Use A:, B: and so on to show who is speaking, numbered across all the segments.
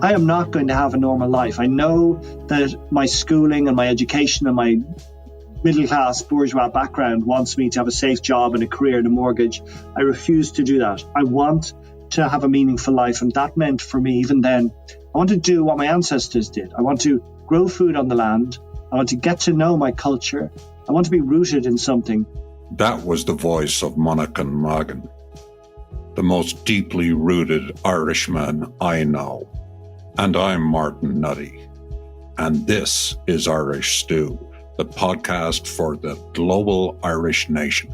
A: I am not going to have a normal life. I know that my schooling and my education and my middle-class bourgeois background wants me to have a safe job and a career and a mortgage. I refuse to do that. I want to have a meaningful life, and that meant for me, even then, I want to do what my ancestors did. I want to grow food on the land. I want to get to know my culture. I want to be rooted in something.
B: That was the voice of Manachán Magan, the most deeply rooted Irishman I know. And I'm Martin Nutty. And this is Irish Stew, the podcast for the global Irish nation.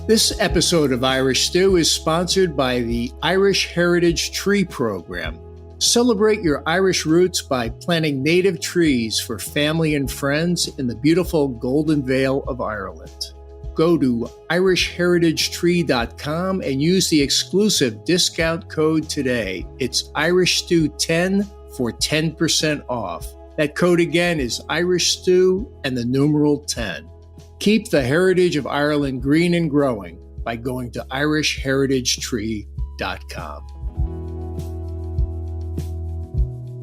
C: This episode of Irish Stew is sponsored by the Irish Heritage Tree Program. Celebrate your Irish roots by planting native trees for family and friends in the beautiful Golden Vale of Ireland. Go to irishheritagetree.com and use the exclusive discount code today. It's IrishStew10 for 10% off. That code again is IrishStew and the numeral 10. Keep the heritage of Ireland green and growing by going to irishheritagetree.com.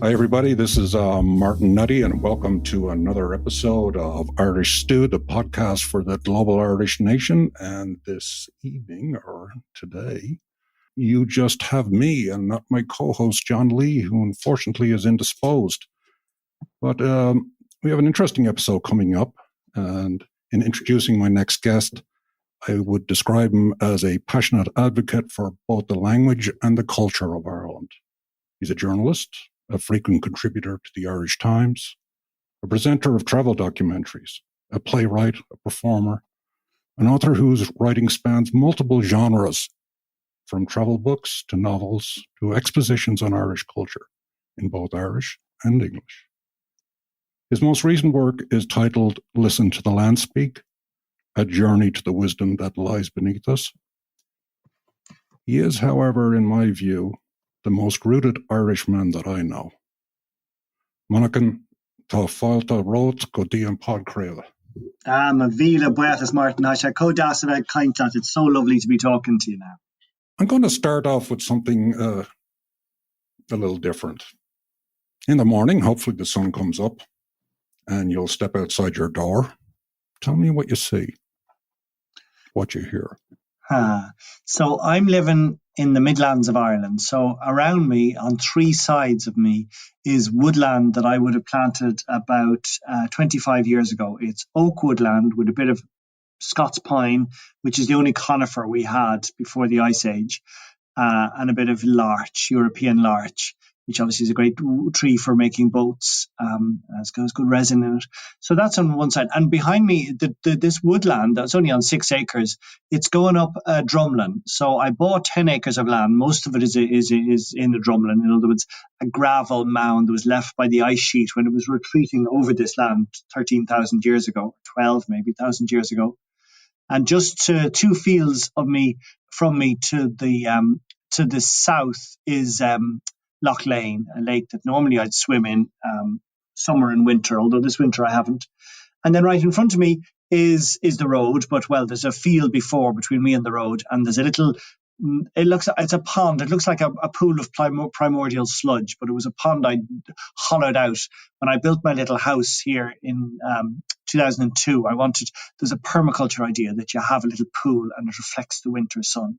B: Hi, everybody. This is Martin Nutty, and welcome to another episode of Irish Stew, the podcast for the global Irish nation. And this evening, or today, you just have me and not my co-host, John Lee, who unfortunately is indisposed. But we have an interesting episode coming up, and in introducing my next guest, I would describe him as a passionate advocate for both the language and the culture of Ireland. He's a journalist, a frequent contributor to the Irish Times, a presenter of travel documentaries, a playwright, a performer, an author whose writing spans multiple genres, from travel books to novels to expositions on Irish culture in both Irish and English. His most recent work is titled Listen to the Land Speak, A Journey to the Wisdom That Lies Beneath Us. He is, however, in my view, the most rooted Irishman that I know. Manachán tá fáilte rót go dtí an pod creile.
A: Ma vila buetas, Martin. I shall codas about kindness. It's so lovely to be talking to you now.
B: I'm going to start off with something a little different. In the morning, hopefully the sun comes up and you'll step outside your door. Tell me what you see, what you hear.
A: So I'm living in the Midlands of Ireland. So around me, on three sides of me, is woodland that I would have planted about 25 years ago. It's oak woodland with a bit of Scots pine, which is the only conifer we had before the Ice Age, and a bit of larch, European larch, which obviously is a great tree for making boats. It's got good resin in it. So that's on one side. And behind me, this woodland that's only on 6 acres, it's going up a drumlin. So I bought 10 acres of land. Most of it is in a drumlin. In other words, a gravel mound that was left by the ice sheet when it was retreating over this land 13,000 years ago, 12 maybe 1,000 years ago. And just to 2 fields from me to the south is Loch Lane, a lake that normally I'd swim in summer and winter, although this winter I haven't. And then right in front of me is the road, but well, there's a field between me and the road, and there's a little, it's a pond. It looks like a pool of primordial sludge, but it was a pond I hollowed out when I built my little house here in 2002. There's a permaculture idea that you have a little pool and it reflects the winter sun.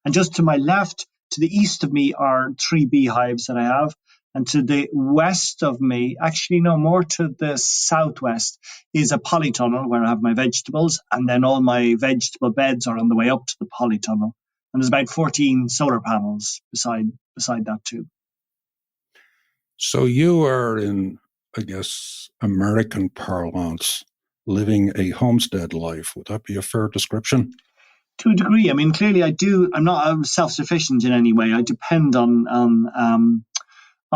A: And just to my left, to the east of me, are 3 beehives that I have. And to the west of me, actually no, more to the southwest, is a polytunnel where I have my vegetables. And then all my vegetable beds are on the way up to the polytunnel. And there's about 14 solar panels beside that too.
B: So you are, in, I guess, American parlance, living a homestead life. Would that be a fair description?
A: To a degree. I mean, clearly I'm not self-sufficient in any way. I depend on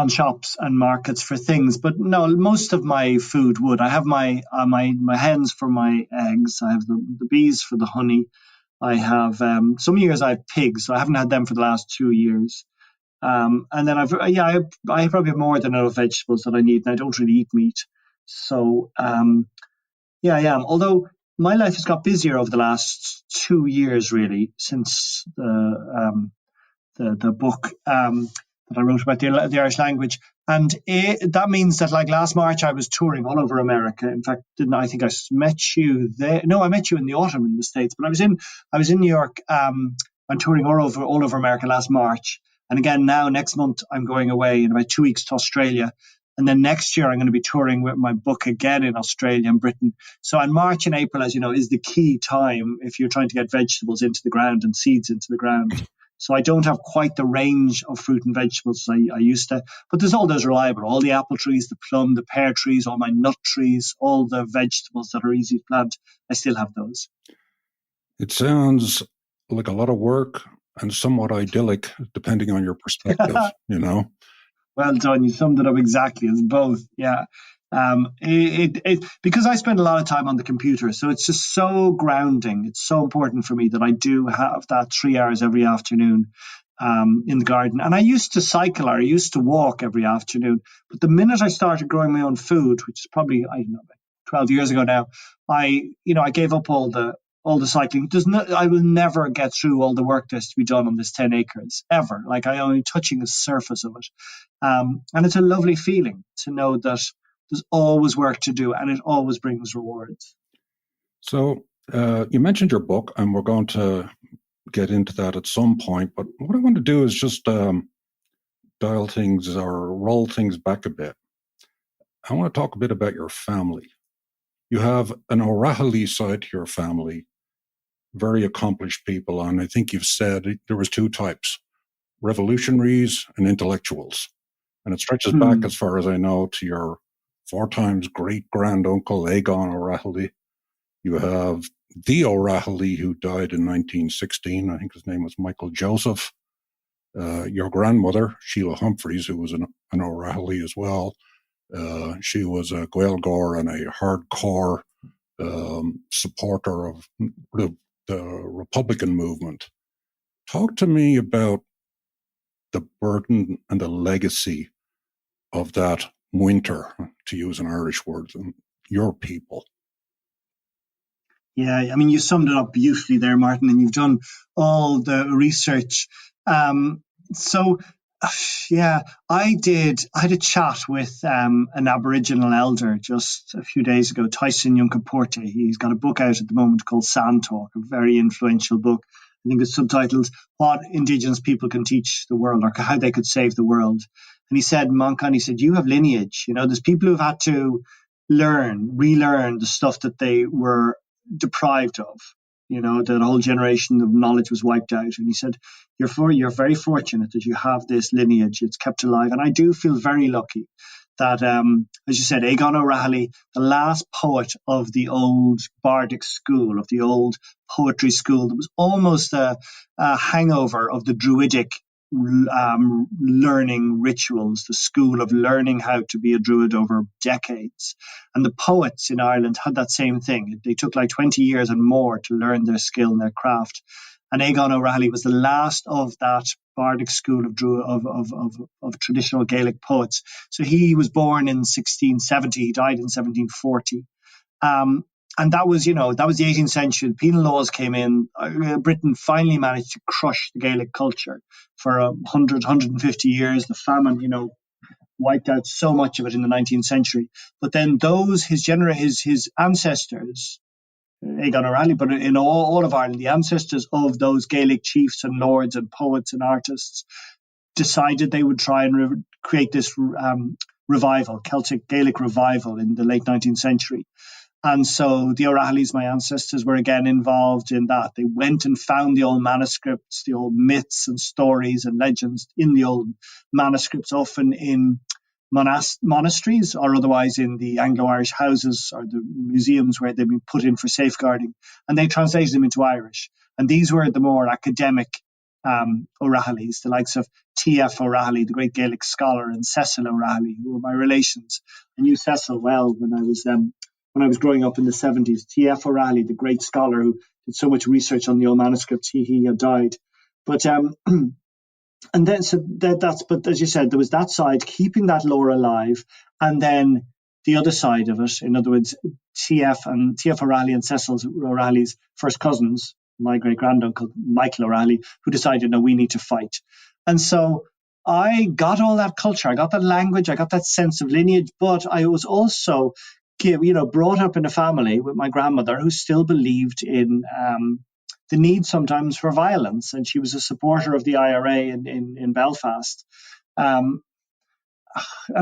A: shops and markets for things. But no, most of my food would. I have my hens for my eggs. I have the bees for the honey. I have, some years I have pigs, so I haven't had them for the last 2 years. And then I probably have more than enough vegetables that I need, and I don't really eat meat. So, I am. Although my life has got busier over the last 2 years, really, since the book. The that I wrote about the Irish language. And that means that, like, last March, I was touring all over America. In fact, I think I met you there. No, I met you in the autumn in the States, but I was in New York. I'm touring all over America last March. And again, now next month, I'm going away in about 2 weeks to Australia. And then next year, I'm going to be touring with my book again in Australia and Britain. So in March and April, as you know, is the key time if you're trying to get vegetables into the ground and seeds into the ground. So I don't have quite the range of fruit and vegetables as I used to. But there's all those reliable, all the apple trees, the plum, the pear trees, all my nut trees, all the vegetables that are easy to plant. I still have those.
B: It sounds like a lot of work and somewhat idyllic, depending on your perspective, you know?
A: Well done. You summed it up exactly. It's both. Yeah. Because I spend a lot of time on the computer, so it's just so grounding. It's so important for me that I do have that 3 hours every afternoon in the garden. And I used to cycle, or I used to walk every afternoon. But the minute I started growing my own food, which is probably, I don't know, 12 years ago now, I gave up all the cycling. I will never get through all the work that's to be done on this 10 acres, ever. Like, I'm only touching the surface of it. And it's a lovely feeling to know that there's always work to do, and it always brings rewards.
B: So you mentioned your book, and we're going to get into that at some point. But what I want to do is just dial things or roll things back a bit. I want to talk a bit about your family. You have an O'Rahilly side to your family, very accomplished people, and I think you've said there was two types, revolutionaries and intellectuals. And it stretches back, as far as I know, to your 4 times great-granduncle, Egon O'Rahilly. You have the O'Rahilly, who died in 1916. I think his name was Michael Joseph. Your grandmother, Sheila Humphreys, who was an O'Rahilly as well. She was a Gaeilgeoir and a hardcore supporter of the Republican movement. Talk to me about the burden and the legacy of that winter, to use an Irish word, and your people.
A: Yeah, I mean, you summed it up beautifully there, Martin, and you've done all the research. So, yeah, I had a chat with an Aboriginal elder just a few days ago, Tyson Yunkaporte. He's got a book out at the moment called Sand Talk, a very influential book. I think it's subtitled "What Indigenous People Can Teach the World," or how they could save the world. And he said, Manachán, he said, you have lineage. You know, there's people who've had to relearn the stuff that they were deprived of. You know, that a whole generation of knowledge was wiped out. And he said, you're very fortunate that you have this lineage. It's kept alive. And I do feel very lucky that, as you said, Egon O'Rahilly, the last poet of the old bardic school, of the old poetry school, that was almost a hangover of the druidic learning rituals, the school of learning how to be a druid over decades. And the poets in Ireland had that same thing. They took like 20 years and more to learn their skill and their craft. And Egon O'Rahilly was the last of that bardic school of traditional Gaelic poets. So he was born in 1670, he died in 1740. And that was the 18th century. Penal laws came in. Britain finally managed to crush the Gaelic culture for 100, 150 years. The famine, wiped out so much of it in the 19th century. But then his ancestors, Egon O'Rahilly, but in all of Ireland, the ancestors of those Gaelic chiefs and lords and poets and artists decided they would try and create this revival, Celtic Gaelic revival in the late 19th century. And so the O'Rahillys, my ancestors, were again involved in that. They went and found the old manuscripts, the old myths and stories and legends in the old manuscripts, often in monasteries or otherwise in the Anglo-Irish houses or the museums where they've been put in for safeguarding. And they translated them into Irish. And these were the more academic O'Rahillys, the likes of T.F. O'Rahilly, the great Gaelic scholar, and Cecil O'Rahilly, who were my relations. I knew Cecil well when I was growing up in the 70s. T.F. O'Rahilly, the great scholar who did so much research on the old manuscripts, he had died. But but as you said, there was that side, keeping that lore alive, and then the other side of it. In other words, T.F. O'Rahilly and Cecil O'Rahilly's first cousins, my great granduncle Michael O'Rahilly, who decided, no, we need to fight. And so I got all that culture, I got that language, I got that sense of lineage, but I was also brought up in a family with my grandmother who still believed in the need sometimes for violence, and she was a supporter of the IRA in Belfast. I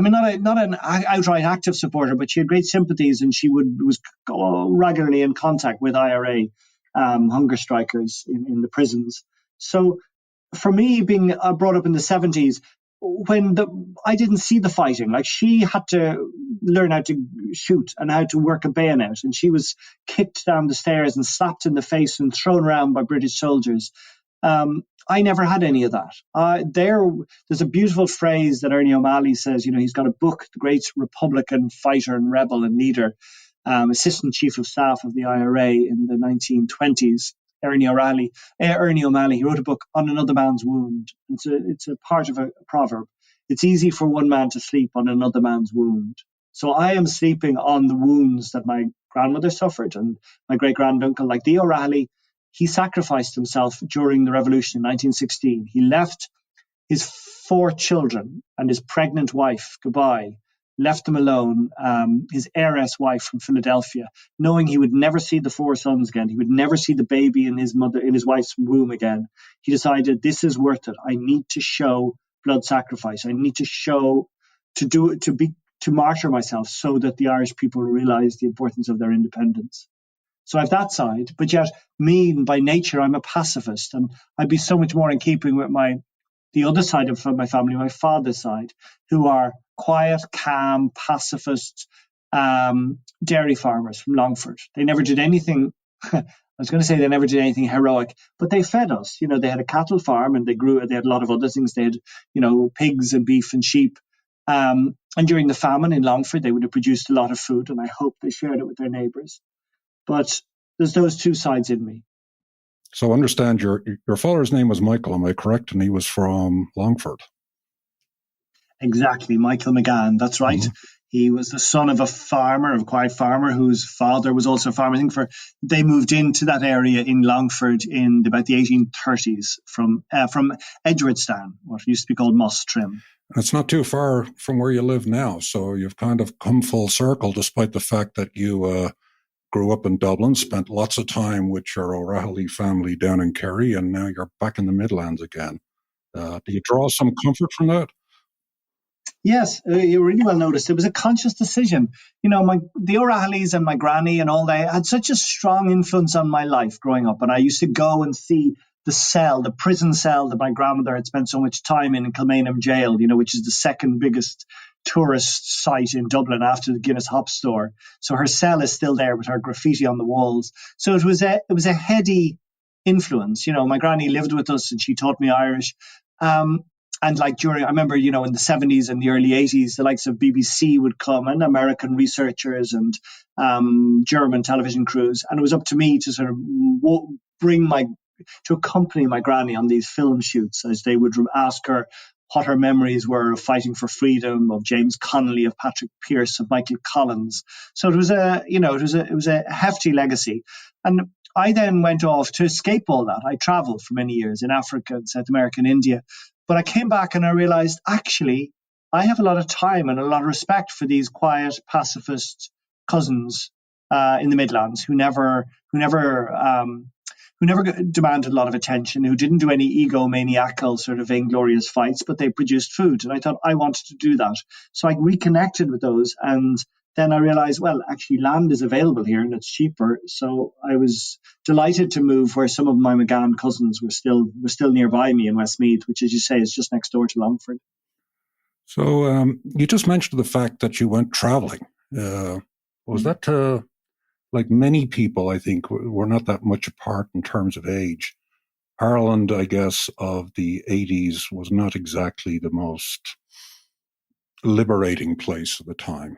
A: mean, not an outright active supporter, but she had great sympathies, and she was regularly in contact with IRA hunger strikers in the prisons. So for me, being brought up in the 70s, when I didn't see the fighting, like she had to learn how to shoot and how to work a bayonet, and she was kicked down the stairs and slapped in the face and thrown around by British soldiers. I never had any of that. There's a beautiful phrase that Ernie O'Malley says. He's got a book, the great Republican fighter and rebel and leader, assistant chief of staff of the IRA in the 1920s. Ernie O'Malley, he wrote a book on another man's wound. It's a part of a proverb. It's easy for one man to sleep on another man's wound. So I am sleeping on the wounds that my grandmother suffered, and my great-granduncle, like the O'Reilly, he sacrificed himself during the revolution in 1916. He left his 4 children and his pregnant wife goodbye, left them alone, his heiress wife from Philadelphia, knowing he would never see the 4 sons again. He would never see the baby in his wife's womb again. He decided, this is worth it. I need to show blood sacrifice. I need to show, to martyr myself so that the Irish people realize the importance of their independence. So I have that side, but yet me, by nature, I'm a pacifist, and I'd be so much more in keeping with the other side of my family, my father's side, who are quiet, calm, pacifist dairy farmers from Longford. They never did anything. I was going to say they never did anything heroic, but they fed us. They had a cattle farm, and they had a lot of other things. They had, pigs and beef and sheep. And during the famine in Longford, they would have produced a lot of food, and I hope they shared it with their neighbours. But there's those two sides in me.
B: So understand your father's name was Michael, am I correct? And he was from Longford.
A: Exactly, Michael Magan, that's right. Mm-hmm. He was the son of a quiet farmer whose father was also a farmer. I think they moved into that area in Longford in about the 1830s from Edgeworthstown, what used to be called Moss Trim.
B: It's not too far from where you live now, so you've kind of come full circle, despite the fact that you grew up in Dublin, spent lots of time with your O'Reilly family down in Kerry, and now you're back in the Midlands again. Do you draw some comfort from that?
A: Yes, you really well noticed. It was a conscious decision. The O'Reillys and my granny and all, they had such a strong influence on my life growing up. And I used to go and see the prison cell that my grandmother had spent so much time in Kilmainham Jail, which is the second biggest tourist site in Dublin after the Guinness Hop Store. So her cell is still there with her graffiti on the walls. So it was a heady influence. My granny lived with us and she taught me Irish. And I remember, in the 70s and the early 80s, the likes of BBC would come and American researchers and German television crews. And it was up to me to sort of to accompany my granny on these film shoots, as they would ask her what her memories were of fighting for freedom, of James Connolly, of Patrick Pearse, of Michael Collins. So it was a hefty legacy. And I then went off to escape all that. I traveled for many years in Africa and South America and India. But I came back and I realized, actually, I have a lot of time and a lot of respect for these quiet, pacifist cousins in the Midlands who never demanded a lot of attention, who didn't do any egomaniacal sort of vainglorious fights, but they produced food. And I thought I wanted to do that. So I reconnected with those. And then I realized, well, actually land is available here and it's cheaper. So I was delighted to move where some of my Magan cousins were still nearby me in Westmeath, which, as you say, is just next door to Longford.
B: So you just mentioned the fact that you went traveling. Was that like many people, I think, we're not that much apart in terms of age. Ireland, I guess, of the 80s was not exactly the most liberating place at the time.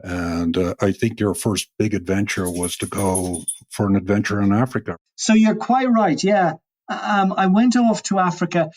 B: And I think your first big adventure was to go for an adventure in Africa.
A: So you're quite right, yeah. I went off to Africa,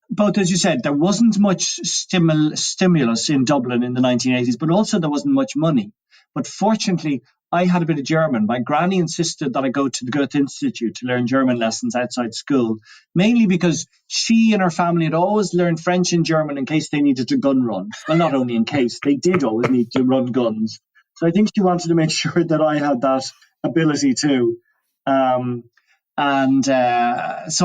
A: both, as you said, there wasn't much stimulus in Dublin in the 1980s, but also there wasn't much money. But fortunately, I had a bit of German. My granny insisted that I go to the Goethe Institute to learn German lessons outside school, mainly because she and her family had always learned French and German in case they needed to gun run. Well, not only in case, they did always need to run guns. So I think she wanted to make sure that I had that ability too. So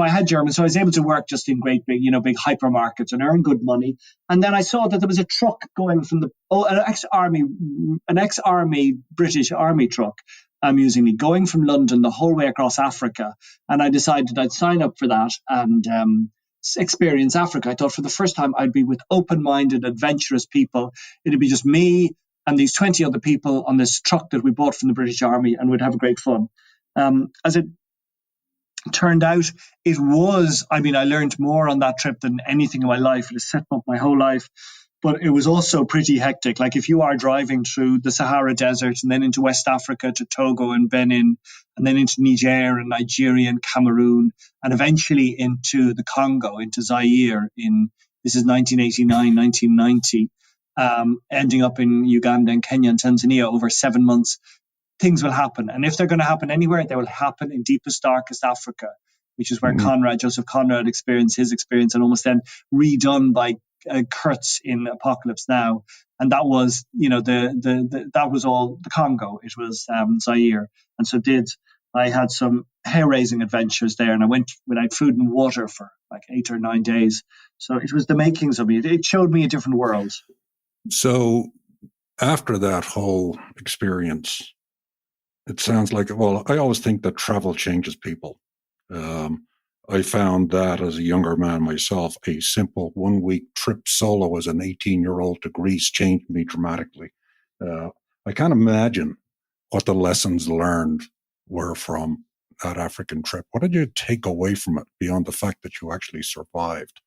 A: I had German, so I was able to work just in great big hypermarkets and earn good money. And then I saw that there was a truck going from an ex-army British army truck, amusingly, going from London the whole way across Africa. And I decided I'd sign up for that and experience Africa. I thought for the first time I'd be with open-minded, adventurous people. It'd be just me and these 20 other people on this truck that we bought from the British Army, and we'd have great fun. As it turned out, I learned more on that trip than anything in my life. It set up my whole life, but it was also pretty hectic. Like if you are driving through the Sahara Desert and then into West Africa to Togo and Benin, and then into Niger and Nigeria and Cameroon, and eventually into the Congo, into Zaire this is 1989, 1990, ending up in Uganda and Kenya and Tanzania over 7 months, things will happen. And if they're going to happen anywhere, they will happen in deepest, darkest Africa, which is where Joseph Conrad experienced his experience and almost then redone by Kurtz in Apocalypse Now. And that was, that was all the Congo. It was Zaire. And so I had some hair-raising adventures there, and I went without food and water for like 8 or 9 days. So it was the makings of me. It showed me a different world.
B: So after that whole experience, it sounds like, well, I always think that travel changes people. I found that as a younger man myself, a simple 1-week trip solo as an 18-year-old to Greece changed me dramatically. I can't imagine what the lessons learned were from that African trip. What did you take away from it beyond the fact that you actually survived?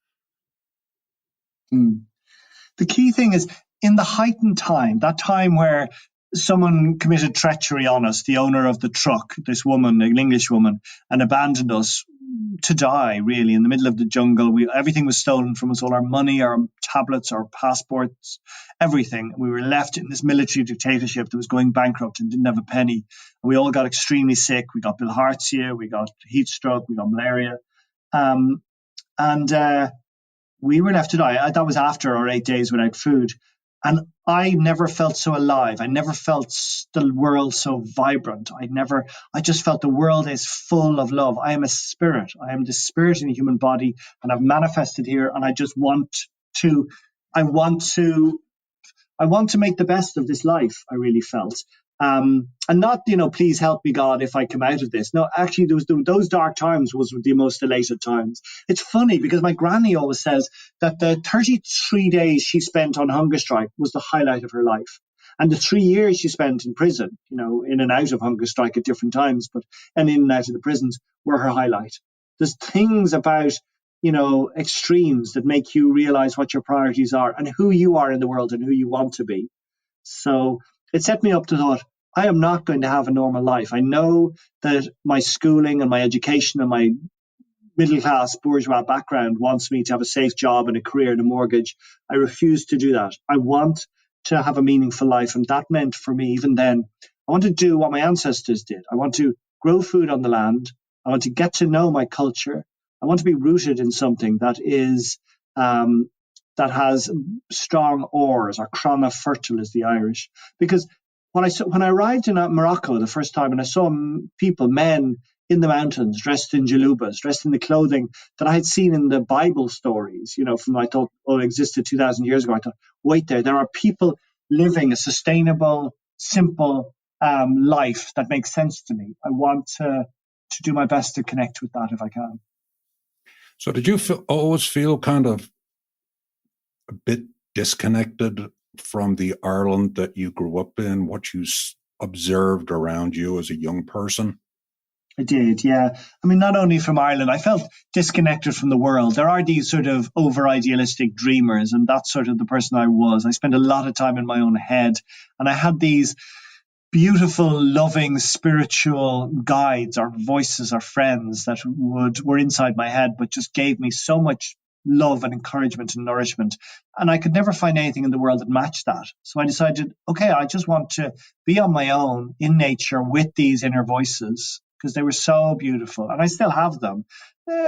A: The key thing is, in the heightened time, that time where someone committed treachery on us, the owner of the truck, this woman, an English woman, and abandoned us to die, really, in the middle of the jungle. Everything was stolen from us, all our money, our tablets, our passports, everything. We were left in this military dictatorship that was going bankrupt and didn't have a penny. And we all got extremely sick. We got bilharzia, we got heat stroke, we got malaria. We were left to die. That was after our 8 days without food. And I never felt so alive. I never felt the world so vibrant. I just felt the world is full of love. I am a spirit. I am the spirit in a human body, and I've manifested here. And I want to make the best of this life, I really felt. And not, please help me, God, if I come out of this. No, actually, those dark times was the most elated times. It's funny because my granny always says that the 33 days she spent on hunger strike was the highlight of her life. And the 3 years she spent in prison, in and out of hunger strike at different times, and in and out of the prisons were her highlight. There's things about, extremes that make you realize what your priorities are and who you are in the world and who you want to be. So it set me up to thought, I am not going to have a normal life. I know that my schooling and my education and my middle-class bourgeois background wants me to have a safe job and a career and a mortgage. I refuse to do that. I want to have a meaningful life. And that meant for me, even then, I want to do what my ancestors did. I want to grow food on the land. I want to get to know my culture. I want to be rooted in something that is that has strong ores, or crana fertile as the Irish. Because when I arrived in Morocco the first time, and I saw men in the mountains dressed in jalubas, dressed in the clothing that I had seen in the Bible stories, from I thought, existed 2,000 years ago. I thought, wait there are people living a sustainable, simple life that makes sense to me. I want to do my best to connect with that if I can.
B: So did you always feel kind of a bit disconnected from the Ireland that you grew up in, what you observed around you as a young person?
A: I did, yeah. I mean, not only from Ireland, I felt disconnected from the world. There are these sort of over-idealistic dreamers, and that's sort of the person I was. I spent a lot of time in my own head, and I had these beautiful, loving, spiritual guides or voices or friends that were inside my head, but just gave me so much love and encouragement and nourishment. And I could never find anything in the world that matched that. So I decided, okay, I just want to be on my own in nature with these inner voices, because they were so beautiful, and I still have them.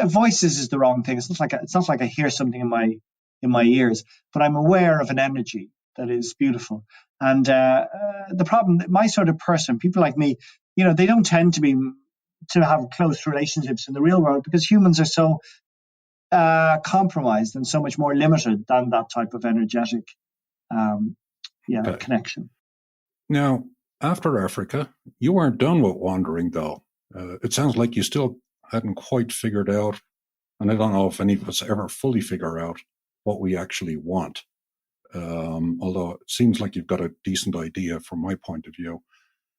A: Voices is the wrong thing. It's not like I hear something in my ears, but I'm aware of an energy that is beautiful. And the problem, my sort of person, people like me, they don't tend to have close relationships in the real world, because humans are so compromised and so much more limited than that type of energetic connection.
B: Now, after Africa, you weren't done with wandering, though. It sounds like you still hadn't quite figured out, and I don't know if any of us ever fully figure out what we actually want. Although it seems like you've got a decent idea from my point of view.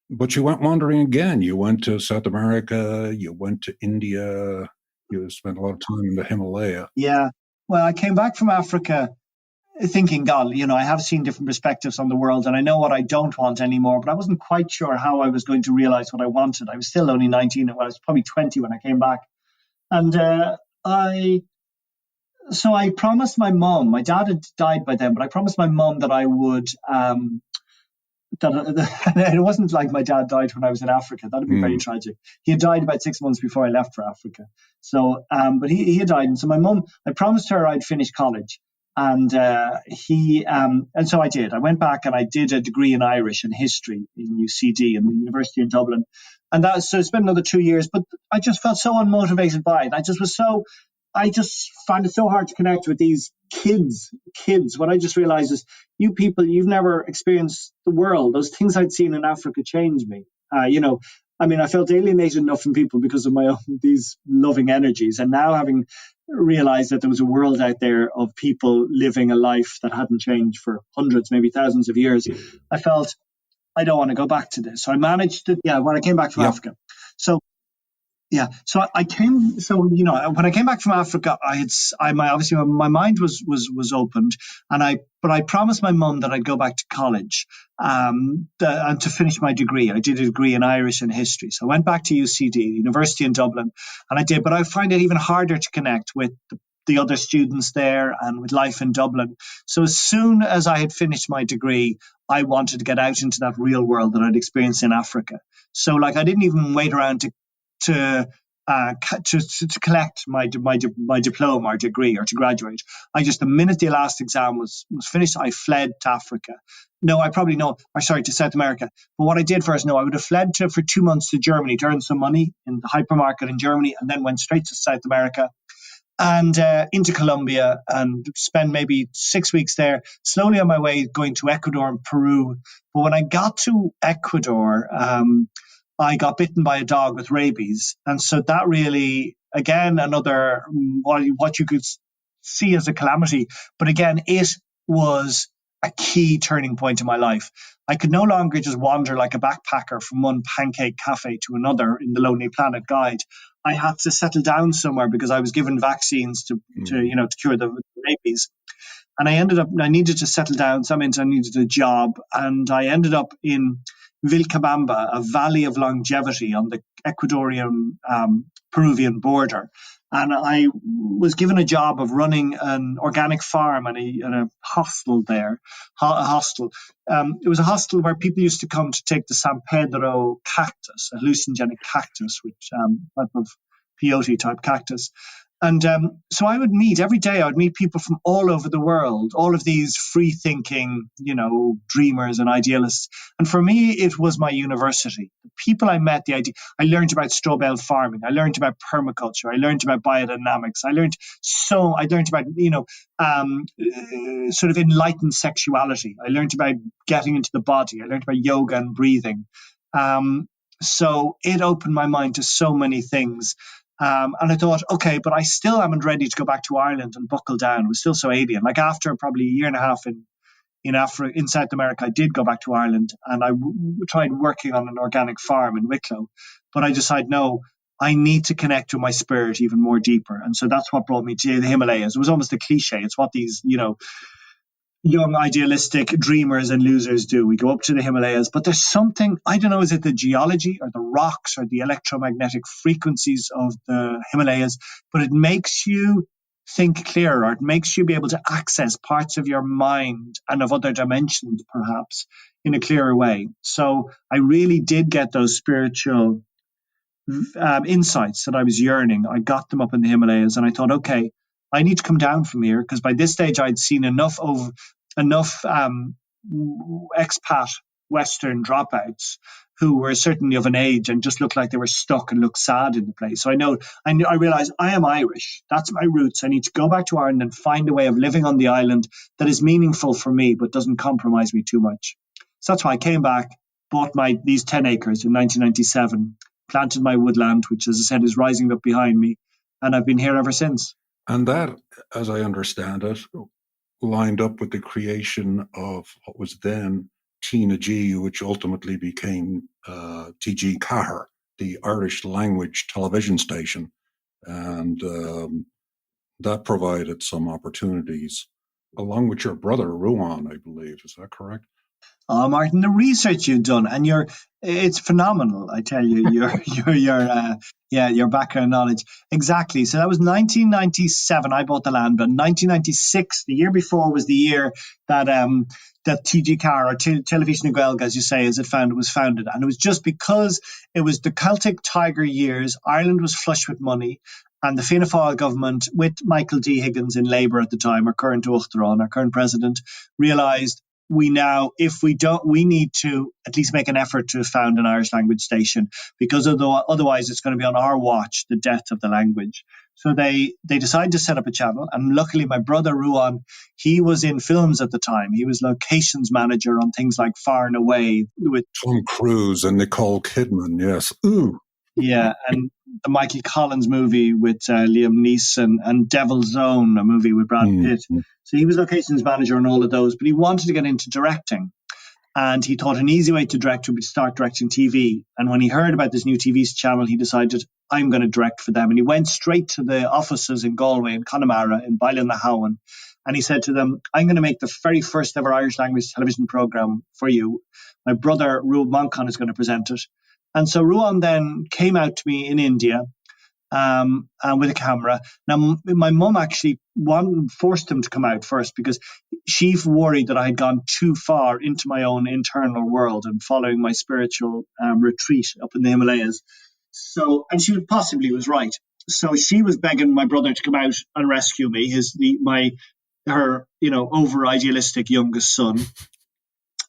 B: But you went wandering again. You went to South America, you went to India, you spent a lot of time in the Himalaya.
A: Yeah. Well, I came back from Africa thinking, God, I have seen different perspectives on the world, and I know what I don't want anymore, but I wasn't quite sure how I was going to realize what I wanted. I was still only 19, and I was probably 20 when I came back. And I promised my mom, my dad had died by then, but I promised my mom that I would, it wasn't like my dad died when I was in Africa. That would be very tragic. He had died about 6 months before I left for Africa. So, but he had died. And so my mom, I promised her I'd finish college. And so I did. I went back and I did a degree in Irish and history in UCD in the University in Dublin. And so I spent another 2 years, but I just felt so unmotivated by it. I just find it so hard to connect with these kids. What I just realized is, you people, you've never experienced the world. Those things I'd seen in Africa changed me. I felt alienated enough from people because of my own, these loving energies. And now, having realized that there was a world out there of people living a life that hadn't changed for hundreds, maybe thousands of years, I felt, I don't want to go back to this. So I managed to, when I came back from Africa. So when I came back from Africa, my mind was opened, but I promised my mum that I'd go back to college, and to finish my degree. I did a degree in Irish and history. So I went back to UCD, University in Dublin, and I did, but I find it even harder to connect with the other students there and with life in Dublin. So as soon as I had finished my degree, I wanted to get out into that real world that I'd experienced in Africa. So I didn't even wait around to collect my diploma or degree or to graduate. The minute the last exam was finished, I fled to Africa. To South America. But what I did first, I would have fled for 2 months to Germany to earn some money in the hypermarket in Germany, and then went straight to South America and into Colombia, and spend maybe 6 weeks there, slowly on my way going to Ecuador and Peru. But when I got to Ecuador, I got bitten by a dog with rabies. And so that really, again, another, what you could see as a calamity. But again, it was a key turning point in my life. I could no longer just wander like a backpacker from one pancake cafe to another in the Lonely Planet guide. I had to settle down somewhere because I was given vaccines to cure the rabies. And I needed to settle down. So that meant I needed a job. And I ended up in Vilcabamba, a valley of longevity on the Ecuadorian Peruvian border. And I was given a job of running an organic farm and a hostel there. It was a hostel where people used to come to take the San Pedro cactus, a hallucinogenic cactus, which type of peyote type cactus. And so I would meet people from all over the world, all of these free thinking, dreamers and idealists. And for me, it was my university. The people I met, I learned about straw bale farming. I learned about permaculture. I learned about biodynamics. I learned about, sort of enlightened sexuality. I learned about getting into the body. I learned about yoga and breathing. So it opened my mind to so many things. And I thought, okay, but I still haven't ready to go back to Ireland and buckle down. It was still so alien. After probably a year and a half in South America, I did go back to Ireland, and I tried working on an organic farm in Wicklow. But I decided, no, I need to connect with my spirit even more deeper. And so that's what brought me to the Himalayas. It was almost a cliche. It's what these, young idealistic dreamers and losers do. We go up to the Himalayas, but there's something, I don't know, is it the geology or the rocks or the electromagnetic frequencies of the Himalayas, but it makes you think clearer. It makes you be able to access parts of your mind and of other dimensions, perhaps, in a clearer way. So I really did get those spiritual insights that I was yearning. I got them up in the Himalayas, and I thought, okay, I need to come down from here, because by this stage I'd seen enough expat Western dropouts who were certainly of an age and just looked like they were stuck and looked sad in the place. So I realized I am Irish. That's my roots. I need to go back to Ireland and find a way of living on the island that is meaningful for me but doesn't compromise me too much. So that's why I came back, bought these 10 acres in 1997, planted my woodland, which, as I said, is rising up behind me, and I've been here ever since.
B: And that, as I understand it, lined up with the creation of what was then Tina G, which ultimately became TG Cahir, the Irish language television station. And that provided some opportunities, along with your brother, Ruán, I believe. Is that correct?
A: Oh, Martin, the research you've done, and it's phenomenal. I tell you, your background knowledge. Exactly. So that was 1997. I bought the land, but 1996, the year before, was the year that TG Cahir, or Television Gaeilge, as you say, as it was founded. And it was just because it was the Celtic Tiger years. Ireland was flush with money. And the Fianna Fáil government, with Michael D. Higgins in Labour at the time, our current Uachtaráin, our current president, realised we need to at least make an effort to found an Irish language station, because otherwise it's going to be on our watch, the death of the language. So they decided to set up a channel, and luckily my brother Ruán, he was in films at the time. He was locations manager on things like Far and Away with
B: Tom Cruise and Nicole Kidman. Yes, ooh,
A: yeah, and the Michael Collins movie with Liam Neeson, and Devil's Own, a movie with Brad Pitt. So he was locations manager on all of those, but he wanted to get into directing. And he thought an easy way to direct would be to start directing TV. And when he heard about this new TV channel, he decided, I'm going to direct for them. And he went straight to the offices in Galway, in Connemara, in Ballinlahowan. And he said to them, I'm going to make the very first ever Irish language television programme for you. My brother, Ruán Manchán, is going to present it. And so Ruán then came out to me in India with a camera. Now, my mum actually forced him to come out first, because she worried that I had gone too far into my own internal world and following my spiritual retreat up in the Himalayas. So, and she possibly was right. So she was begging my brother to come out and rescue me, her over idealistic youngest son.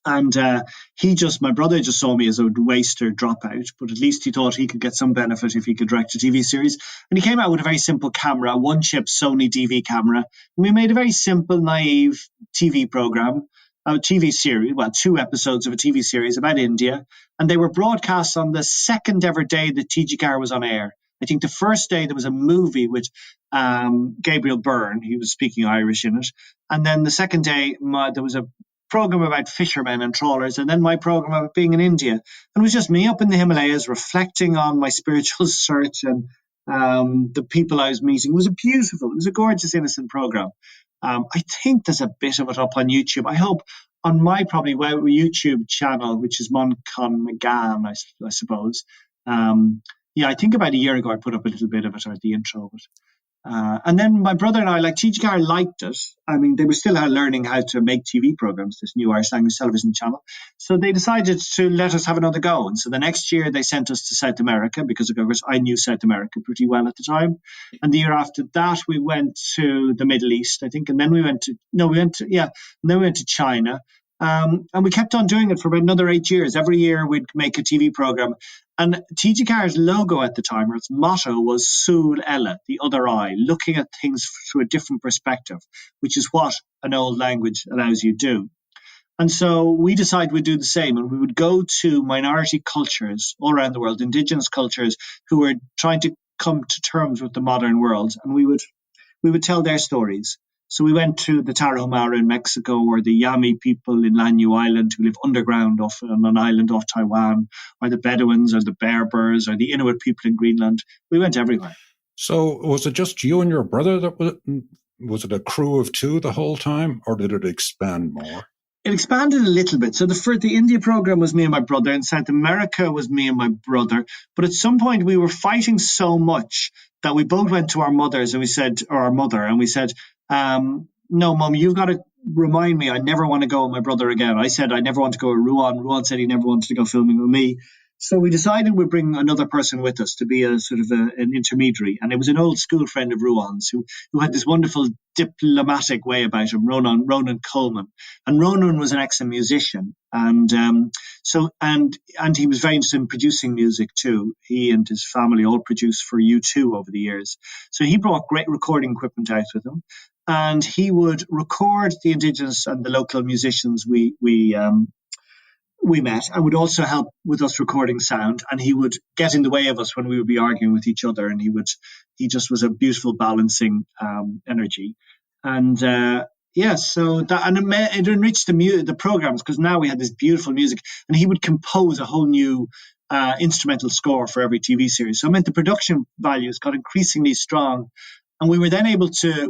A: And my brother just saw me as a waster dropout, but at least he thought he could get some benefit if he could direct a TV series. And he came out with a very simple camera, one-chip Sony DV camera. And we made a very simple, naive TV program, a TV series, 2 episodes of a TV series about India. And they were broadcast on the second ever day that TG Cahir was on air. I think the first day there was a movie with Gabriel Byrne. He was speaking Irish in it. And then the second day there was a program about fishermen and trawlers, and then my program about being in India. And it was just me up in the Himalayas reflecting on my spiritual search and the people I was meeting. It was a gorgeous, innocent program. I think there's a bit of it up on YouTube. I hope on my probably YouTube channel, which is Manachán Magan, I suppose. I think about a year ago I put up a little bit of it, or the intro of it. And then my brother and I, TG Cahir, liked it. I mean, they were still learning how to make TV programs, this new Irish language television channel. So they decided to let us have another go. And so the next year they sent us to South America, because of course I knew South America pretty well at the time. And the year after that we went to the Middle East, I think. And then we went to China. And we kept on doing it for about another 8 years. Every year we'd make a TV program. And TG Cahir's logo at the time, or its motto, was Súl Ella, the other eye, looking at things through a different perspective, which is what an old language allows you to do. And so we decided we'd do the same, and we would go to minority cultures all around the world, indigenous cultures who were trying to come to terms with the modern world, and we would tell their stories. So we went to the Tarahumara in Mexico, or the Yami people in Lanyu Island who live underground on an island off Taiwan, or the Bedouins, or the Berbers, or the Inuit people in Greenland. We went everywhere.
B: So was it just you and your brother was it a crew of 2 the whole time, or did it expand more?
A: It expanded a little bit. So the India program was me and my brother, and South America was me and my brother. But at some point we were fighting so much that we both went to our mothers and we said, or our mother, and we said, no, Mum, you've got to remind me I never want to go with my brother again. I said I never want to go with Ruán. Ruán said he never wanted to go filming with me. So we decided we'd bring another person with us to be a sort of an intermediary. And it was an old school friend of Ruán's who had this wonderful diplomatic way about him, Ronan Coleman. And Ronan was an excellent musician. And he was very interested in producing music too. He and his family all produced for U2 over the years. So he brought great recording equipment out with him. And he would record the indigenous and the local musicians we met, and would also help with us recording sound. And he would get in the way of us when we would be arguing with each other. And he just was a beautiful balancing energy. And so that, and it enriched the programs, because now we had this beautiful music, and he would compose a whole new instrumental score for every TV series. So it meant the production values got increasingly strong. And we were then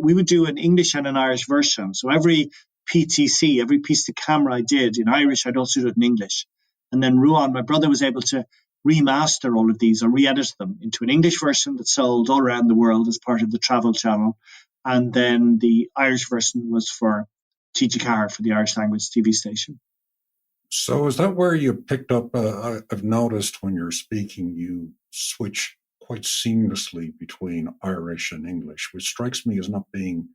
A: we would do an English and an Irish version. So every PTC, every piece to camera I did in Irish, I'd also do it in English. And then Ruán, my brother, was able to remaster all of these or re-edit them into an English version that sold all around the world as part of the Travel Channel. And then the Irish version was for TG4, for the Irish language TV station.
B: So is that where you picked up, I've noticed when you're speaking, you switch quite seamlessly between Irish and English, which strikes me as not being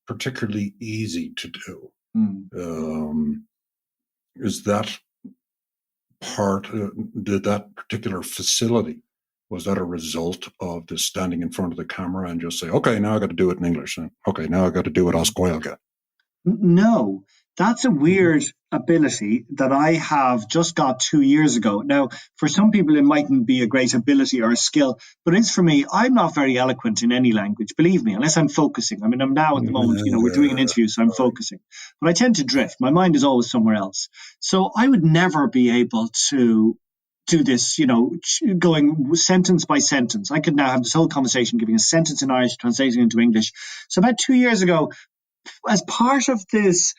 B: particularly easy to do. Is that part, did that particular facility, was that a result of the standing in front of the camera and just say, okay, now I got to do it in English, and okay, now I got to do it Oscoilga?
A: No, that's a weird ability that I have just got 2 years ago. Now, for some people, it mightn't be a great ability or a skill, but it's for me. I'm not very eloquent in any language, believe me, unless I'm focusing. I mean, I'm now at the moment, we're doing an interview, so I'm focusing. But I tend to drift. My mind is always somewhere else. So I would never be able to do this, going sentence by sentence. I could now have this whole conversation, giving a sentence in Irish, translating into English. So about 2 years ago, as part of this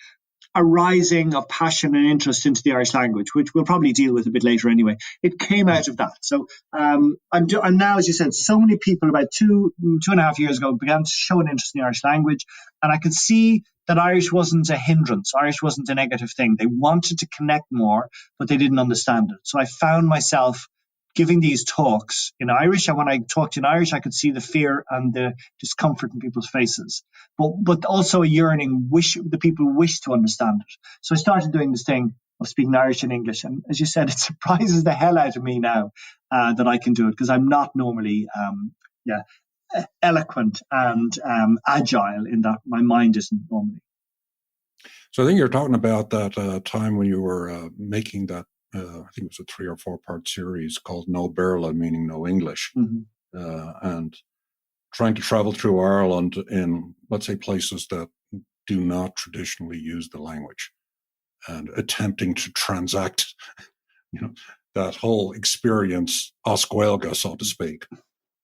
A: arising of passion and interest into the Irish language, which we'll probably deal with a bit later anyway, it came out of that. So I'm now, as you said, so many people about 2.5 years ago began to show an interest in the Irish language, and I could see that Irish wasn't a hindrance. Irish wasn't a negative thing. They wanted to connect more, but they didn't understand it. So I found myself giving these talks in Irish, and when I talked in Irish, I could see the fear and the discomfort in people's faces, but also a yearning, the people wish to understand it. So I started doing this thing of speaking Irish and English, and as you said, it surprises the hell out of me now that I can do it, because I'm not normally eloquent and agile in that. My mind isn't normally.
B: So I think you're talking about that time when you were making that, I think it was a 3 or 4 part series called No Berla, meaning no English, and trying to travel through Ireland in, let's say, places that do not traditionally use the language, and attempting to transact, that whole experience Oscoilga, so to speak.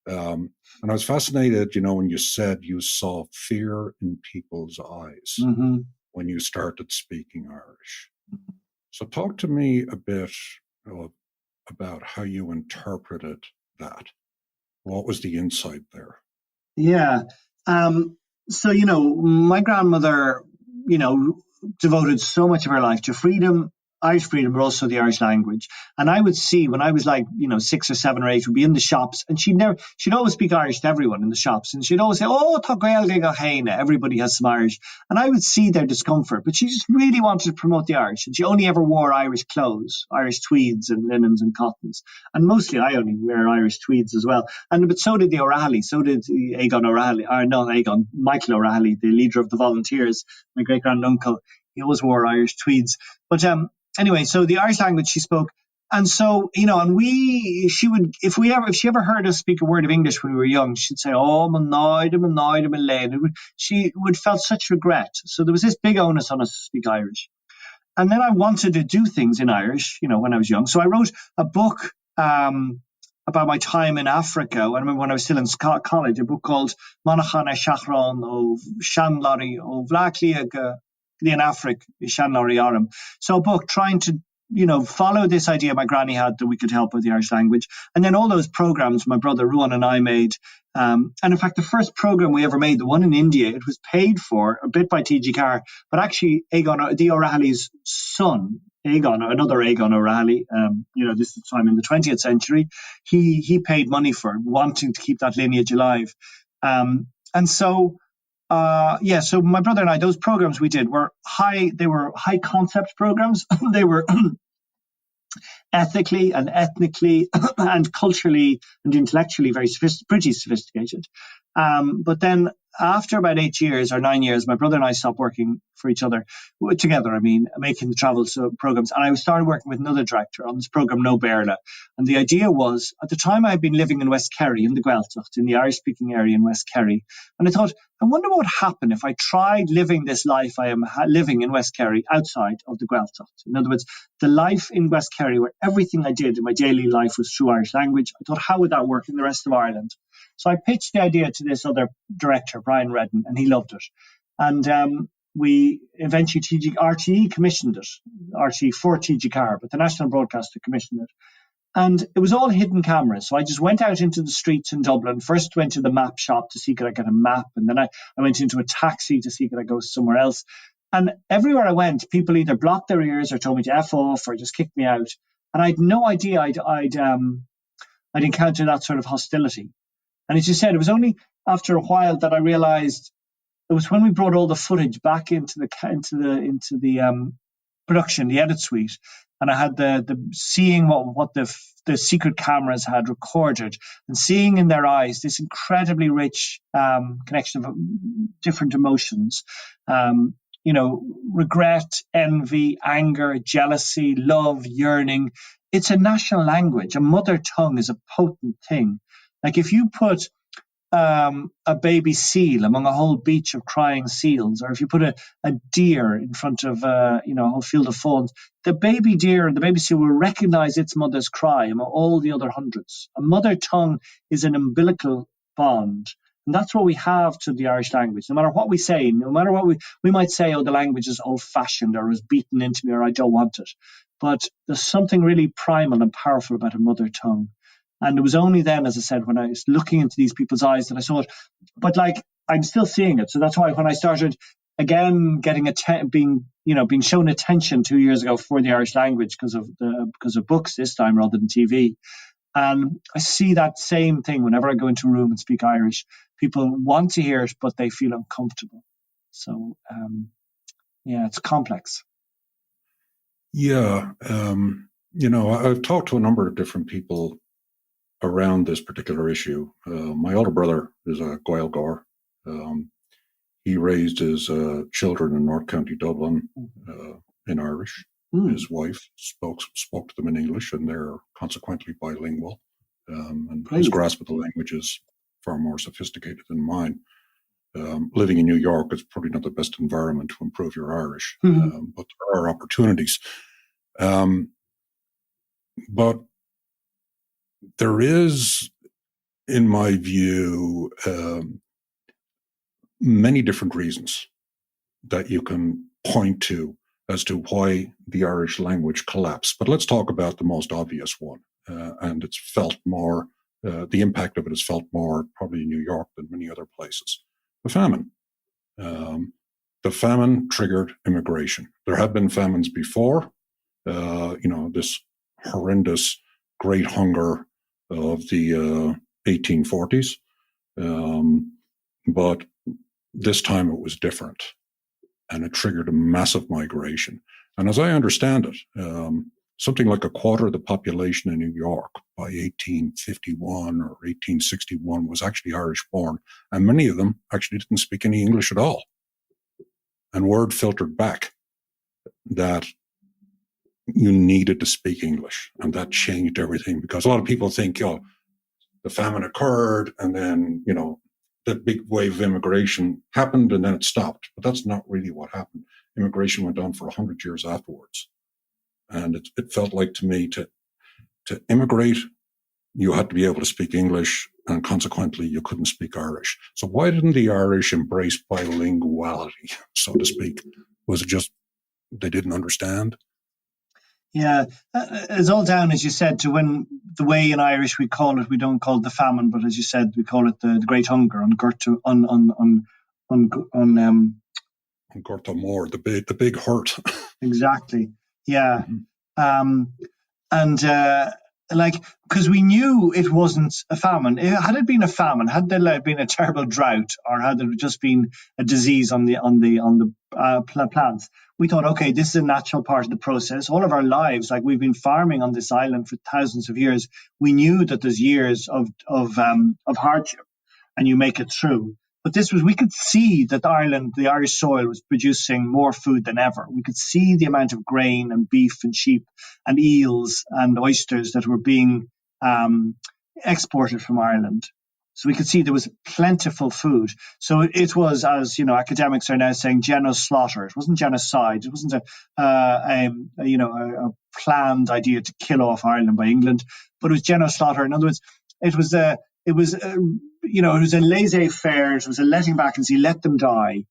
B: And I was fascinated, when you said you saw fear in people's eyes when you started speaking Irish. So talk to me a bit about how you interpreted that. What was the insight there?
A: Yeah. So, my grandmother, devoted so much of her life to freedom, Irish freedom, but also the Irish language. And I would see when I was 6 or 7 or 8, would be in the shops, and she'd always speak Irish to everyone in the shops. And she'd always say, oh, tá gaeilge go chéine. Everybody has some Irish. And I would see their discomfort, but she just really wanted to promote the Irish. And she only ever wore Irish clothes, Irish tweeds and linens and cottons. And mostly I only wear Irish tweeds as well. But so did the O'Reilly. So did Michael O'Reilly, the leader of the Volunteers, my great granduncle. He always wore Irish tweeds. But anyway, so the Irish language she spoke. And so, and if she ever heard us speak a word of English when we were young, she'd say, oh, she would felt such regret. So there was this big onus on us to speak Irish. And then I wanted to do things in Irish, when I was young. So I wrote a book about my time in Africa. I remember when I was still in college, a book called Manachán ó Seanlóirí ó Bhlacliaga in Africa, Seanlóirí Orm. So a book trying to followed this idea my granny had that we could help with the Irish language. And then all those programs my brother Ruán and I made. And in fact, the first program we ever made, the one in India, it was paid for a bit by TG Carr, but actually Aegon, the O'Reilly's son, another Aegon O'Reilly, this time in the 20th century, he paid money for it, wanting to keep that lineage alive. So my brother and I, those programs we did were high concept programs. They were ethically and ethnically and culturally and intellectually pretty sophisticated. But then after about 8 years or 9 years, my brother and I stopped working for each other together. Making the travel programs. And I started working with another director on this program, No Berla. And the idea was, at the time I had been living in West Kerry, in the Gaeltacht, in the Irish-speaking area in West Kerry. And I thought, I wonder what would happen if I tried living this life I am living in West Kerry outside of the Gaeltacht. In other words, the life in West Kerry, where everything I did in my daily life was through Irish language. I thought, how would that work in the rest of Ireland? So I pitched the idea to this other director, Brian Redden, and he loved it. And we eventually, RTE commissioned it, RTE for TG Carr, but the national broadcaster commissioned it. And it was all hidden cameras. So I just went out into the streets in Dublin, first went to the map shop to see could I get a map. And then I went into a taxi to see could I go somewhere else. And everywhere I went, people either blocked their ears or told me to F off or just kicked me out. And I had no idea I'd encounter that sort of hostility. And as you said, it was only after a while that I realized it was when we brought all the footage back into the production, the edit suite, and I had the seeing what the secret cameras had recorded and seeing in their eyes this incredibly rich connection of different emotions, regret, envy, anger, jealousy, love, yearning. It's a national language. A mother tongue is a potent thing. Like if you put a baby seal among a whole beach of crying seals, or if you put a deer in front of a whole field of fawns, the baby deer and the baby seal will recognize its mother's cry among all the other hundreds. A mother tongue is an umbilical bond. And that's what we have to the Irish language. No matter what we say, no matter what we might say, oh, the language is old-fashioned or is beaten into me or I don't want it. But there's something really primal and powerful about a mother tongue. And it was only then, as I said, when I was looking into these people's eyes that I saw it. But I'm still seeing it. So that's why when I started again being shown attention 2 years ago for the Irish language because of books this time rather than TV. And I see that same thing whenever I go into a room and speak Irish. People want to hear it, but they feel uncomfortable. So, it's complex.
B: Yeah. I've talked to a number of different people around this particular issue. My older brother is a Gaeilgeoir. He raised his children in North County Dublin in Irish. His wife spoke to them in English, and they're consequently bilingual. And his grasp of the language is far more sophisticated than mine. Living in New York is probably not the best environment to improve your Irish, but there are opportunities. But there is, in my view, many different reasons that you can point to as to why the Irish language collapsed. But let's talk about the most obvious one. And it's felt more, the impact of it is felt more probably in New York than many other places. The famine. The famine triggered immigration. There have been famines before, this horrendous Great Hunger of the 1840s. But this time it was different, and it triggered a massive migration. And as I understand it, something like a quarter of the population in New York by 1851 or 1861 was actually Irish-born, and many of them actually didn't speak any English at all. And word filtered back that you needed to speak English, and that changed everything, because a lot of people think, the famine occurred and then, that big wave of immigration happened and then it stopped. But that's not really what happened. Immigration went on for 100 years afterwards. And it felt like to me to immigrate, you had to be able to speak English, and consequently you couldn't speak Irish. So why didn't the Irish embrace bilinguality, so to speak? Was it just they didn't understand?
A: Yeah, it's all down, as you said, to when the way in Irish we call it. We don't call it the famine, but as you said, we call it the Great Hunger on
B: Gorta Moore, the big hurt.
A: exactly. Yeah.
B: Mm-hmm.
A: Um, and because we knew it wasn't a famine. Had it been a famine, had there been a terrible drought, or had it just been a disease on the plants, we thought, okay, this is a natural part of the process. All of our lives, like we've been farming on this island for thousands of years, we knew that there's years of hardship, and you make it through. But we could see that Ireland, the Irish soil, was producing more food than ever. We could see the amount of grain and beef and sheep and eels and oysters that were being exported from Ireland. So we could see there was plentiful food. So it was, as academics are now saying, genoslaughter. It wasn't genocide. It wasn't a planned idea to kill off Ireland by England, but it was genoslaughter. In other words, it was a laissez-faire. It was a letting back and see, let them die.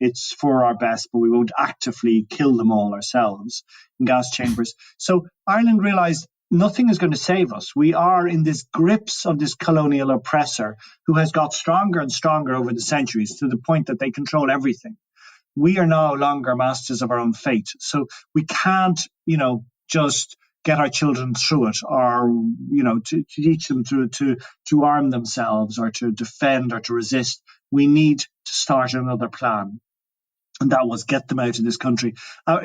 A: It's for our best, but we won't actively kill them all ourselves in gas chambers. So Ireland realized nothing is going to save us. We are in this grips of this colonial oppressor who has got stronger and stronger over the centuries to the point that they control everything. We are no longer masters of our own fate. So we can't, just get our children through it, or to teach them to arm themselves or to defend or to resist. We need to start another plan, and that was get them out of this country,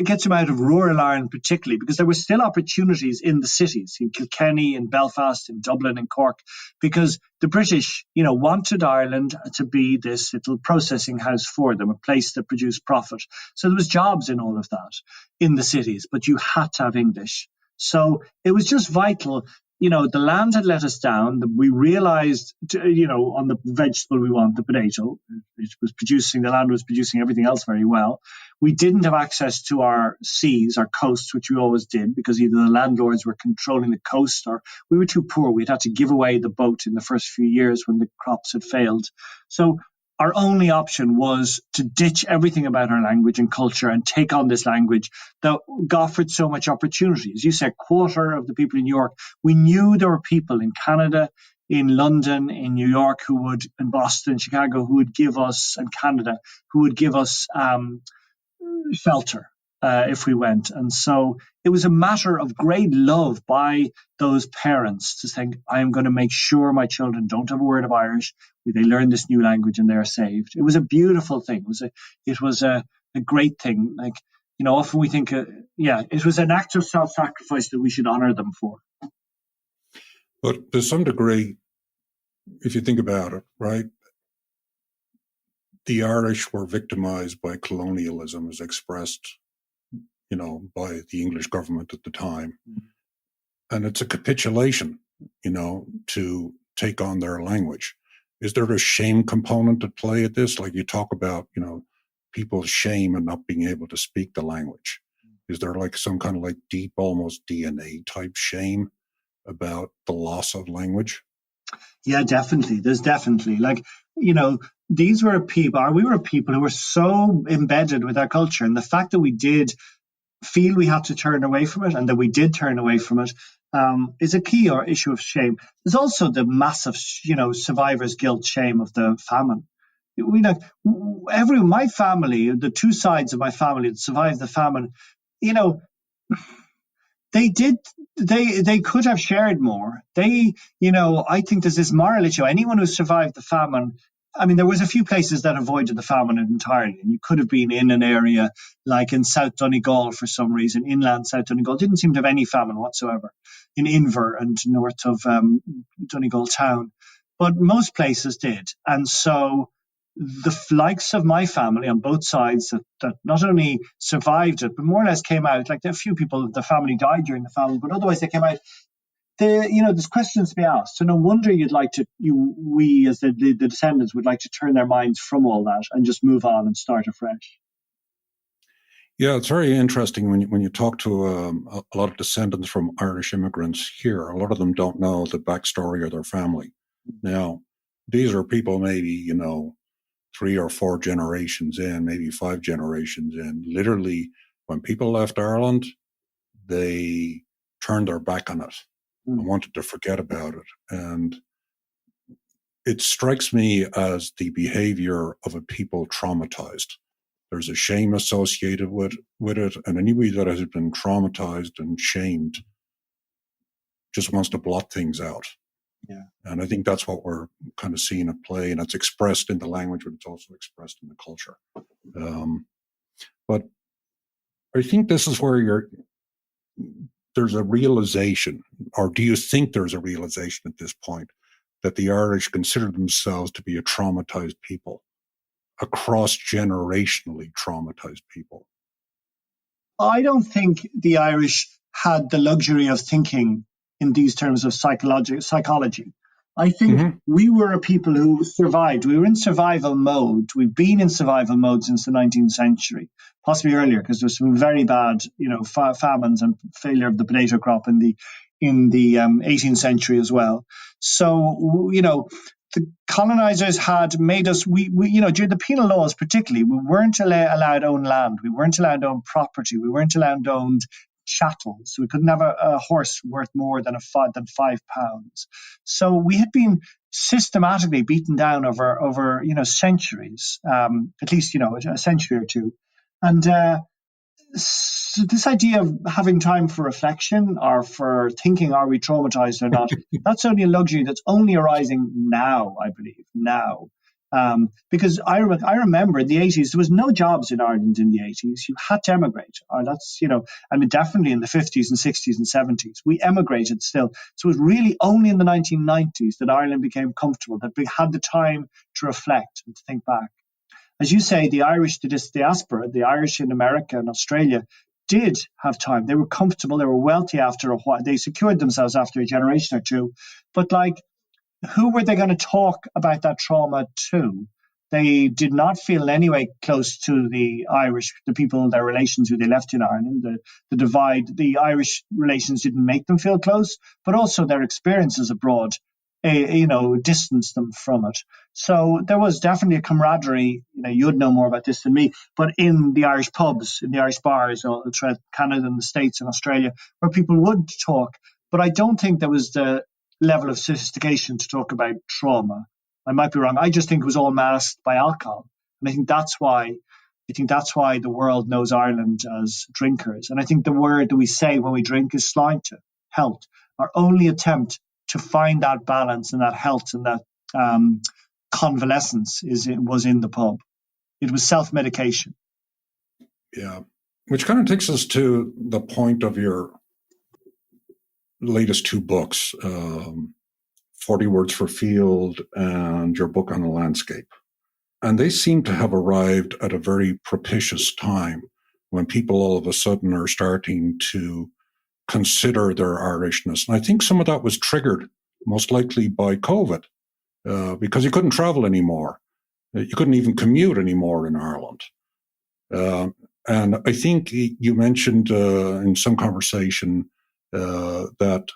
A: get them out of rural Ireland particularly, because there were still opportunities in the cities, in Kilkenny, in Belfast, in Dublin, in Cork, because the British wanted Ireland to be this little processing house for them, a place that produced profit. So there was jobs in all of that in the cities, but you had to have English. So it was just vital. The land had let us down. We realized, on the vegetable we want, the potato, the land was producing everything else very well. We didn't have access to our seas, our coasts, which we always did, because either the landlords were controlling the coast or we were too poor. We'd had to give away the boat in the first few years when the crops had failed. So our only option was to ditch everything about our language and culture and take on this language that offered so much opportunity. As you said, a quarter of the people in New York, we knew there were people in Canada, in London, in New York, in Boston, Chicago, who would give us, and Canada, who would give us shelter if we went. And so it was a matter of great love by those parents to think, I am going to make sure my children don't have a word of Irish. They learn this new language and they're saved. It was a beautiful thing. It was a great thing. Like, often we think, it was an act of self-sacrifice that we should honor them for.
B: But to some degree, if you think about it, right, the Irish were victimized by colonialism as expressed, by the English government at the time. And it's a capitulation, to take on their language. Is there a shame component at play at this? Like you talk about, people's shame and not being able to speak the language. Is there like some kind of like deep, almost DNA type shame about the loss of language?
A: Yeah, definitely. There's definitely we were people who were so embedded with our culture, and the fact that we did feel we had to turn away from it and that we did turn away from it is a key or issue of shame. There's also the massive, survivor's guilt shame of the famine. My family, the two sides of my family that survived the famine, they could have shared more. I think there's this moral issue. Anyone who survived the famine, there was a few places that avoided the famine entirely, and you could have been in an area like in South Donegal for some reason. Inland South Donegal didn't seem to have any famine whatsoever in Inver and north of Donegal town, but most places did. And so the likes of my family on both sides that not only survived it, but more or less came out, like there are a few people, the family died during the famine, but otherwise they came out. There's questions to be asked. So no wonder we as the descendants would like to turn their minds from all that and just move on and start afresh.
B: Yeah, it's very interesting when you talk to a lot of descendants from Irish immigrants here. A lot of them don't know the backstory of their family. Now, these are people maybe, 3 or 4 generations in, maybe 5 generations in. Literally, when people left Ireland, they turned their back on it and wanted to forget about it. And it strikes me as the behavior of a people traumatized. There's a shame associated with it, and anybody that has been traumatized and shamed just wants to blot things out.
A: Yeah.
B: And I think that's what we're kind of seeing at play, and it's expressed in the language, but it's also expressed in the culture. But I think this is where there's a realization, or do you think there's a realization at this point that the Irish consider themselves to be a traumatized people, a cross-generationally traumatized people?
A: I don't think the Irish had the luxury of thinking in these terms of psychology. I think we were a people who survived. We were in survival mode. We've been in survival mode since the 19th century, possibly earlier, because there's some very bad, famines and failure of the potato crop in the 18th century as well. So, the colonizers had made us, during the penal laws particularly, we weren't allowed to own land. We weren't allowed to own property. We weren't allowed to own chattels. So we couldn't have a horse worth more than £5. So we had been systematically beaten down over centuries, at least, a century or two. And so this idea of having time for reflection or for thinking, are we traumatized or not? That's only a luxury that's only arising now, I believe, now. Because I remember in the 80s, there was no jobs in Ireland in the 80s. You had to emigrate. Definitely in the 50s and 60s and 70s. We emigrated still. So it was really only in the 1990s that Ireland became comfortable, that we had the time to reflect and to think back. As you say, the Irish diaspora, the Irish in America and Australia, did have time. They were comfortable. They were wealthy after a while. They secured themselves after a generation or two. But who were they going to talk about that trauma to? They did not feel in any way close to the Irish, the people, their relations who they left in Ireland. The divide, the Irish relations didn't make them feel close, but also their experiences abroad distanced them from it. So there was definitely a camaraderie. You'd know more about this than me, but in the Irish pubs, in the Irish bars, throughout Canada and the States and Australia, where people would talk. But I don't think there was the level of sophistication to talk about trauma. I might be wrong. I just think it was all masked by alcohol, and I think that's why the world knows Ireland as drinkers. And I think the word that we say when we drink is sláinte, health. Our only attempt to find that balance and that health and that convalescence was in the pub. It was self-medication.
B: Yeah, which kind of takes us to the point of your latest two books, 40 Words for Field and your book on the landscape. And they seem to have arrived at a very propitious time when people all of a sudden are starting to consider their Irishness. And I think some of that was triggered most likely by COVID, because you couldn't travel anymore. You couldn't even commute anymore in Ireland. And I think you mentioned in some conversation that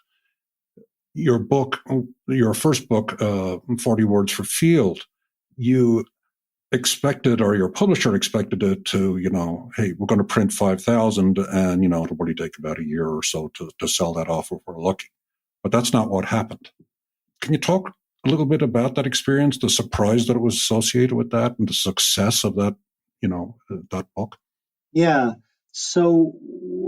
B: your first book, 40 Words for Field, you expected, or your publisher expected it to, hey, we're going to print 5,000 and, it'll probably take about a year or so to sell that off if we're lucky. But that's not what happened. Can you talk a little bit about that experience, the surprise that it was associated with that and the success of that, that book?
A: Yeah. So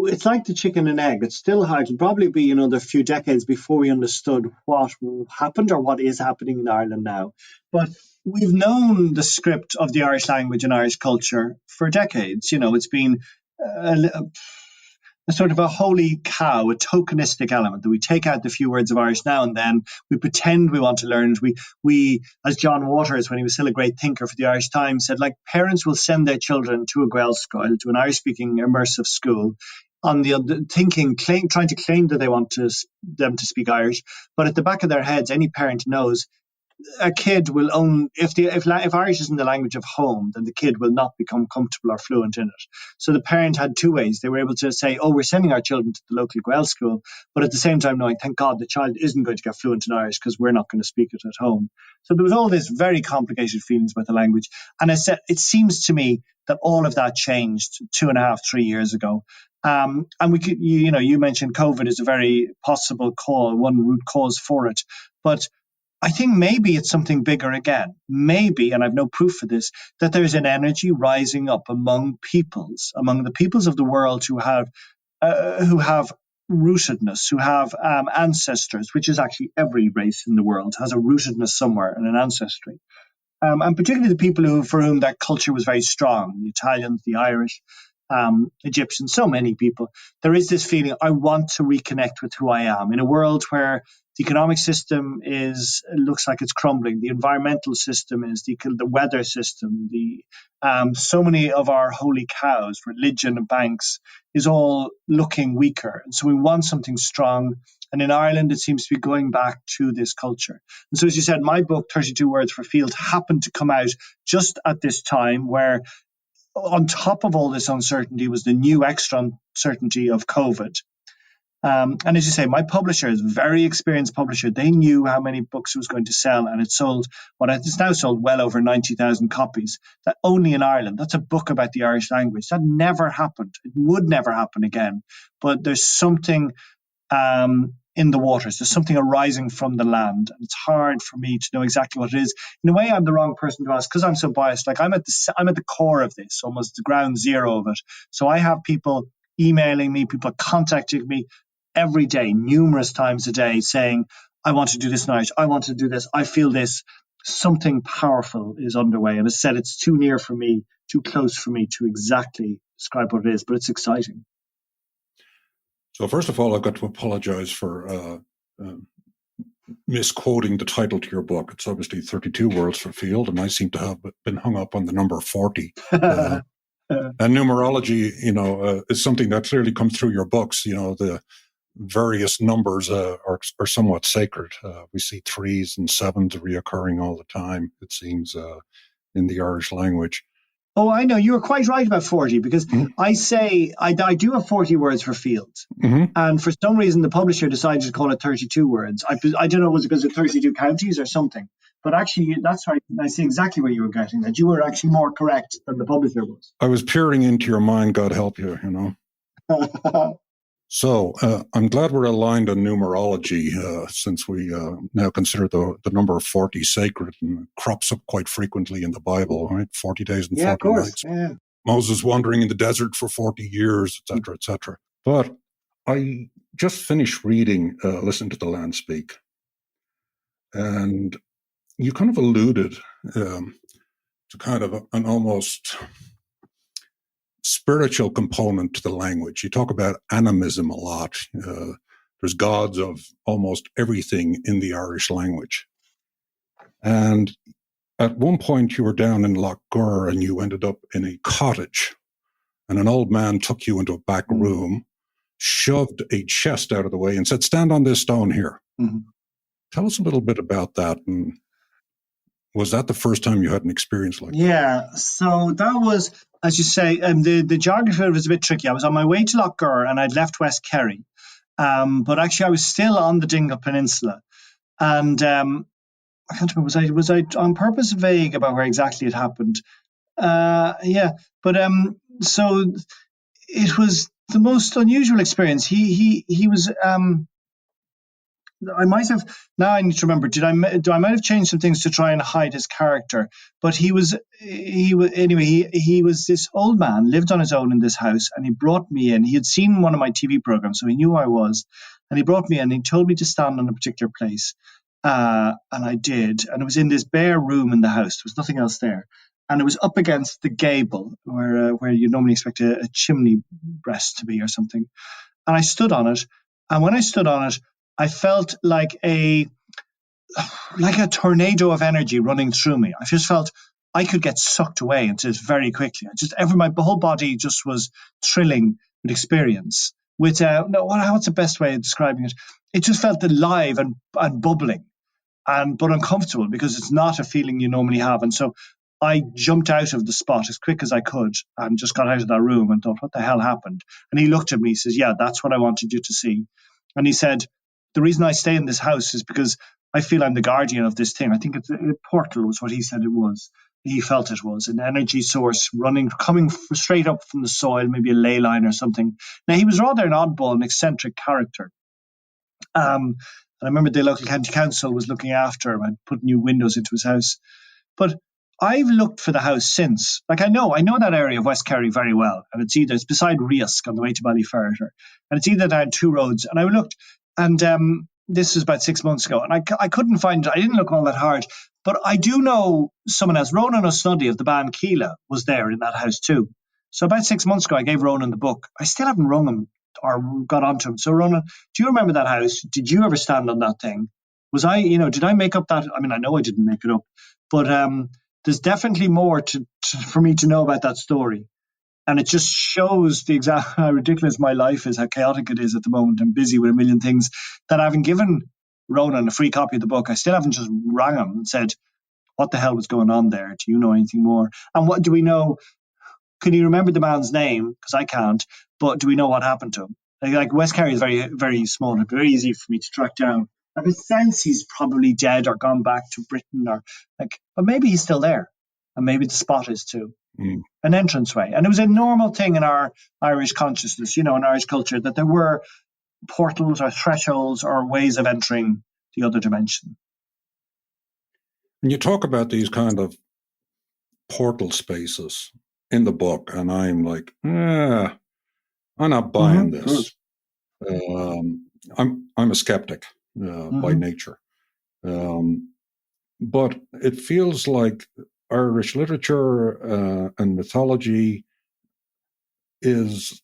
A: it's like the chicken and egg. It's still hard. It'll probably be, another few decades before we understood what happened or what is happening in Ireland now. But we've known the script of the Irish language and Irish culture for decades. It's been a sort of a holy cow, a tokenistic element that we take out the few words of Irish now and then. We pretend we want to learn it. We, as John Waters, when he was still a great thinker for the Irish Times, said, parents will send their children to a Gael school, to an Irish-speaking immersive school, on the thinking, trying to claim that they want them to speak Irish. But at the back of their heads, any parent knows a kid will if Irish isn't the language of home, then the kid will not become comfortable or fluent in it. So the parent had two ways. They were able to say, oh, we're sending our children to the local Gael school, but at the same time knowing, thank God the child isn't going to get fluent in Irish because we're not going to speak it at home. So there was all this very complicated feelings about the language. And I said, it seems to me that all of that changed 2.5, 3 years ago. And we could, you mentioned COVID is a very possible one root cause for it. But I think maybe it's something bigger again. Maybe, and I've no proof for this, that there's an energy rising up among the peoples of the world who have rootedness, who have ancestors, which is actually every race in the world has a rootedness somewhere and an ancestry. And particularly the people for whom that culture was very strong, the Italians, the Irish, Egyptians, so many people. There is this feeling, I want to reconnect with who I am in a world where the economic system looks like it's crumbling. The environmental system the weather system, so many of our holy cows, religion and banks, is all looking weaker. And so we want something strong. And in Ireland, it seems to be going back to this culture. And so, as you said, my book, 32 Words for Field, happened to come out just at this time where, on top of all this uncertainty, was the new extra uncertainty of COVID. And as you say, my publisher is a very experienced publisher. They knew how many books it was going to sell, and it's now sold well over 90,000 copies. That only in Ireland. That's a book about the Irish language. That never happened. It would never happen again. But there's something in the waters. There's something arising from the land. And it's hard for me to know exactly what it is. In a way, I'm the wrong person to ask because I'm so biased. Like I'm at the core of this, almost the ground zero of it. So I have people emailing me, people contacting me every day, numerous times a day, saying, I want to do this night. I want to do this. I feel this. Something powerful is underway. And as I said, it's too near for me, too close for me to exactly describe what it is, but it's exciting.
B: So first of all, I've got to apologize for misquoting the title to your book. It's obviously 32 Words for Field, and I seem to have been hung up on the number 40. And numerology, is something that clearly comes through your books. The various numbers are somewhat sacred. We see 3s and 7s reoccurring all the time, it seems, in the Irish language.
A: Oh, I know. You were quite right about 40 because I say I do have 40 words for field. Mm-hmm. And for some reason, the publisher decided to call it 32 words. I don't know, was it because of 32 counties or something? But actually, that's right. I see exactly where you were getting that. You were actually more correct than the publisher was.
B: I was peering into your mind. God help you, So I'm glad we're aligned on numerology since we now consider the number 40 sacred and crops up quite frequently in the Bible, right? 40 days and 40 nights. Yeah. Moses wandering in the desert for 40 years, et cetera, et cetera. But I just finished reading Listen to the Land Speak. And you kind of alluded to kind of an almost spiritual component to the language. You talk about animism a lot. There's gods of almost everything in the Irish language. And at one point you were down in Lough Gur and you ended up in a cottage and an old man took you into a back room, shoved a chest out of the way and said, stand on this stone here. Mm-hmm. Tell us a little bit about that. And was that the first time you had an experience like that?
A: Yeah, so that was, as you say, the geography was a bit tricky. I was on my way to Lough Gur and I'd left West Kerry. But actually I was still on the Dingle Peninsula. And I can't remember, was I on purpose vague about where exactly it happened? So it was the most unusual experience. He was... I might have, now I need to remember, I might have changed some things to try and hide his character, but he was this old man, lived on his own in this house, and he brought me in. He had seen one of my TV programs, so he knew who I was, and he brought me in, and he told me to stand on a particular place, and I did, and it was in this bare room in the house. There was nothing else there, and it was up against the gable, where you normally expect a chimney breast to be or something, and I stood on it, and when I stood on it, I felt like a tornado of energy running through me. I just felt I could get sucked away into this very quickly. My whole body just was thrilling with experience. What's the best way of describing it? It just felt alive and bubbling. but uncomfortable because it's not a feeling you normally have. And so I jumped out of the spot as quick as I could and just got out of that room and thought, what the hell happened? And he looked at me, he says, yeah, that's what I wanted you to see. And he said, the reason I stay in this house is because I feel I'm the guardian of this thing. I think it's a portal was what he said it was. He felt it was an energy source coming straight up from the soil, maybe a ley line or something. Now, he was rather an oddball, an eccentric character. And I remember the local county council was looking after him and put new windows into his house. But I've looked for the house since. Like I know that area of West Kerry very well. And it's beside Riask on the way to Ballyferriter. And it's either down two roads. And I looked, and this was about 6 months ago. And I couldn't find it. I didn't look all that hard. But I do know someone else. Ronan O'Snuddy of the band Keela was there in that house too. So about 6 months ago, I gave Ronan the book. I still haven't rung him or got onto him. So Ronan, do you remember that house? Did you ever stand on that thing? Did I make up that? I mean, I know I didn't make it up, but there's definitely more for me to know about that story. And it just shows how ridiculous my life is, how chaotic it is at the moment. I'm busy with a million things that I haven't given Ronan a free copy of the book. I still haven't just rang him and said, what the hell was going on there? Do you know anything more? And what do we know? Can you remember the man's name? Because I can't. But do we know what happened to him? Like West Kerry is very, very small and very easy for me to track down. I have a sense he's probably dead or gone back to Britain but maybe he's still there. And maybe the spot is too. An entranceway. And it was a normal thing in our Irish consciousness, in Irish culture, that there were portals or thresholds or ways of entering the other dimension.
B: And you talk about these kind of portal spaces in the book, and I'm like, I'm not buying this. I'm a skeptic by nature. But it feels like Irish literature and mythology is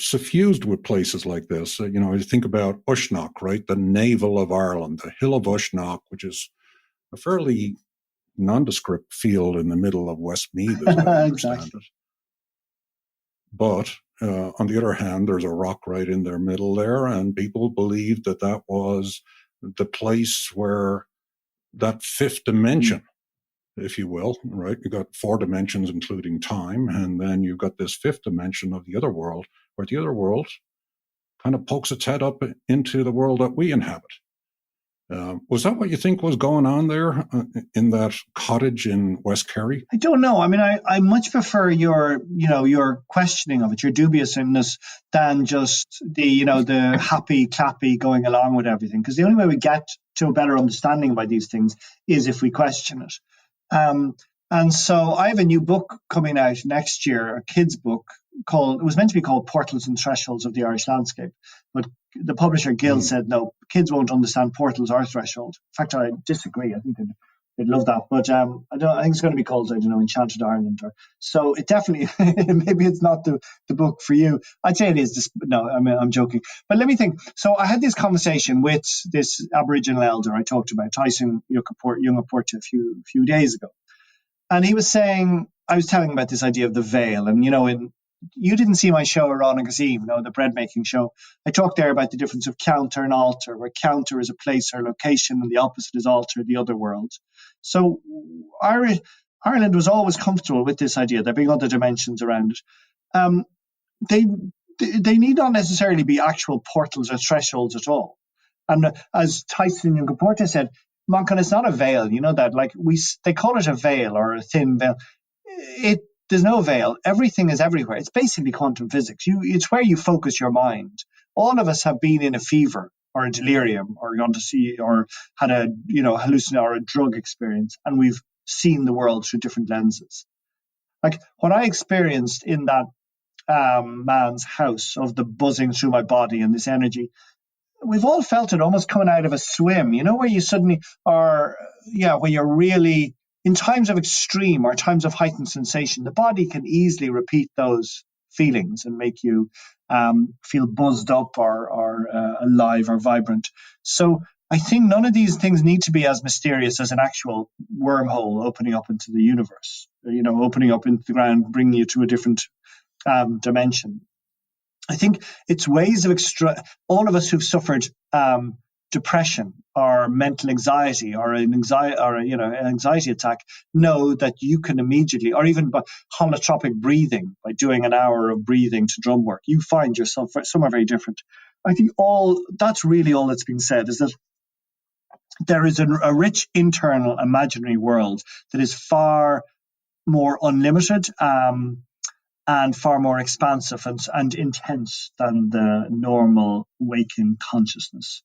B: suffused with places like this. You think about Uisneach, right? The navel of Ireland, the hill of Uisneach, which is a fairly nondescript field in the middle of Westmeath, as I understand it. But on the other hand, there's a rock right in their middle there, and people believed that was the place where that fifth dimension, if you will, right? You've got 4 dimensions, including time, and then you've got this fifth dimension of the other world, where the other world kind of pokes its head up into the world that we inhabit. Was that what you think was going on there in that cottage in West Kerry?
A: I don't know. I mean, I much prefer your questioning of it, your dubiousness, than just the happy, clappy going along with everything. Because the only way we get to a better understanding about these things is if we question it. And so I have a new book coming out next year, a kid's book it was meant to be called Portals and Thresholds of the Irish Landscape. But the publisher Gill said, no, kids won't understand portals or threshold. In fact, I disagree. I think they'd love that. But I think it's going to be called, Enchanted Ireland. So it definitely, maybe it's not the book for you. I'd say it is. No, I'm joking. But let me think. So I had this conversation with this Aboriginal elder I talked about, Tyson Jungaporta, a few days ago. And he was saying, I was telling him about this idea of the veil. And, you didn't see my show, Ironicus Eve, the bread making show. I talked there about the difference of counter and altar, where counter is a place or location and the opposite is altar, the other world. So Ireland was always comfortable with this idea, there being other dimensions around it. They need not necessarily be actual portals or thresholds at all. And as Tyson Jungaporta said, Manachán, it's not a veil, they call it a veil or a thin veil. There's no veil. Everything is everywhere. It's basically quantum physics. It's where you focus your mind. All of us have been in a fever or a delirium or gone to see or had a hallucination or a drug experience, and we've seen the world through different lenses. Like what I experienced in that man's house of the buzzing through my body and this energy, we've all felt it almost coming out of a swim. Where you suddenly are, when you're really in times of extreme or times of heightened sensation, the body can easily repeat those feelings and make you feel buzzed up or alive or vibrant. So I think none of these things need to be as mysterious as an actual wormhole opening up into the universe, opening up into the ground, bringing you to a different dimension. I think it's ways of all of us who've suffered depression or mental anxiety or an anxiety attack, know that you can immediately, or even by holotropic breathing, by doing an hour of breathing to drum work, you find yourself somewhere very different. I think that's really all that's being said, is that there is a rich internal imaginary world that is far more unlimited and far more expansive and intense than the normal waking consciousness.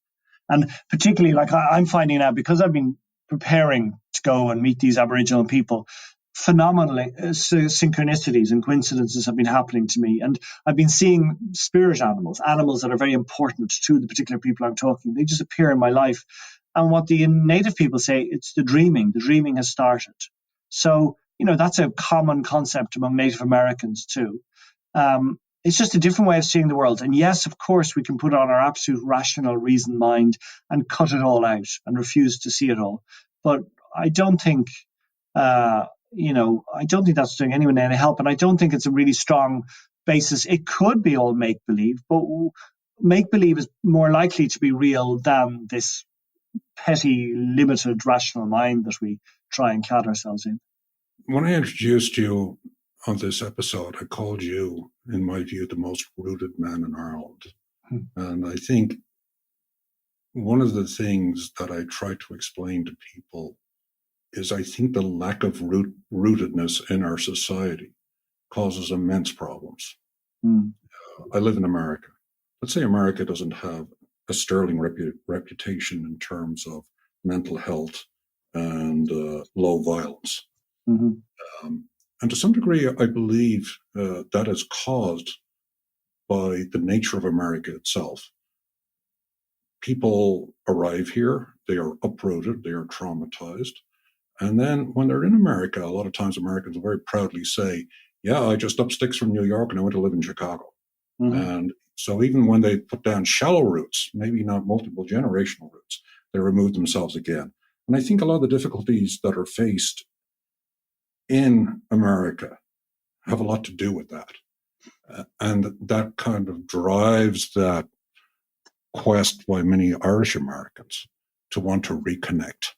A: And particularly, like I'm finding out, because I've been preparing to go and meet these Aboriginal people, phenomenal synchronicities and coincidences have been happening to me. And I've been seeing spirit animals that are very important to the particular people I'm talking. They just appear in my life. And what the native people say, it's the dreaming. The dreaming has started. So, that's a common concept among Native Americans too. It's just a different way of seeing the world. And yes, of course, we can put on our absolute rational reason mind and cut it all out and refuse to see it all. But I don't think, I don't think that's doing anyone any help. And I don't think it's a really strong basis. It could be all make-believe, but make-believe is more likely to be real than this petty, limited, rational mind that we try and clad ourselves in.
B: When I introduced you on this episode, I called you, in my view, the most rooted man in Ireland. And I think one of the things that I try to explain to people is I think the lack of rootedness in our society causes immense problems. I live in America. Let's say America doesn't have a sterling reputation in terms of mental health and low violence. And to some degree, I believe that is caused by the nature of America itself. People arrive here, they are uprooted, they are traumatized. And then when they're in America, a lot of times Americans will very proudly say, yeah, I just up sticks from New York and I went to live in Chicago. And so even when they put down shallow roots, maybe not multiple generational roots, they remove themselves again. And I think a lot of the difficulties that are faced in America have a lot to do with that. And that kind of drives that quest by many Irish Americans to want to reconnect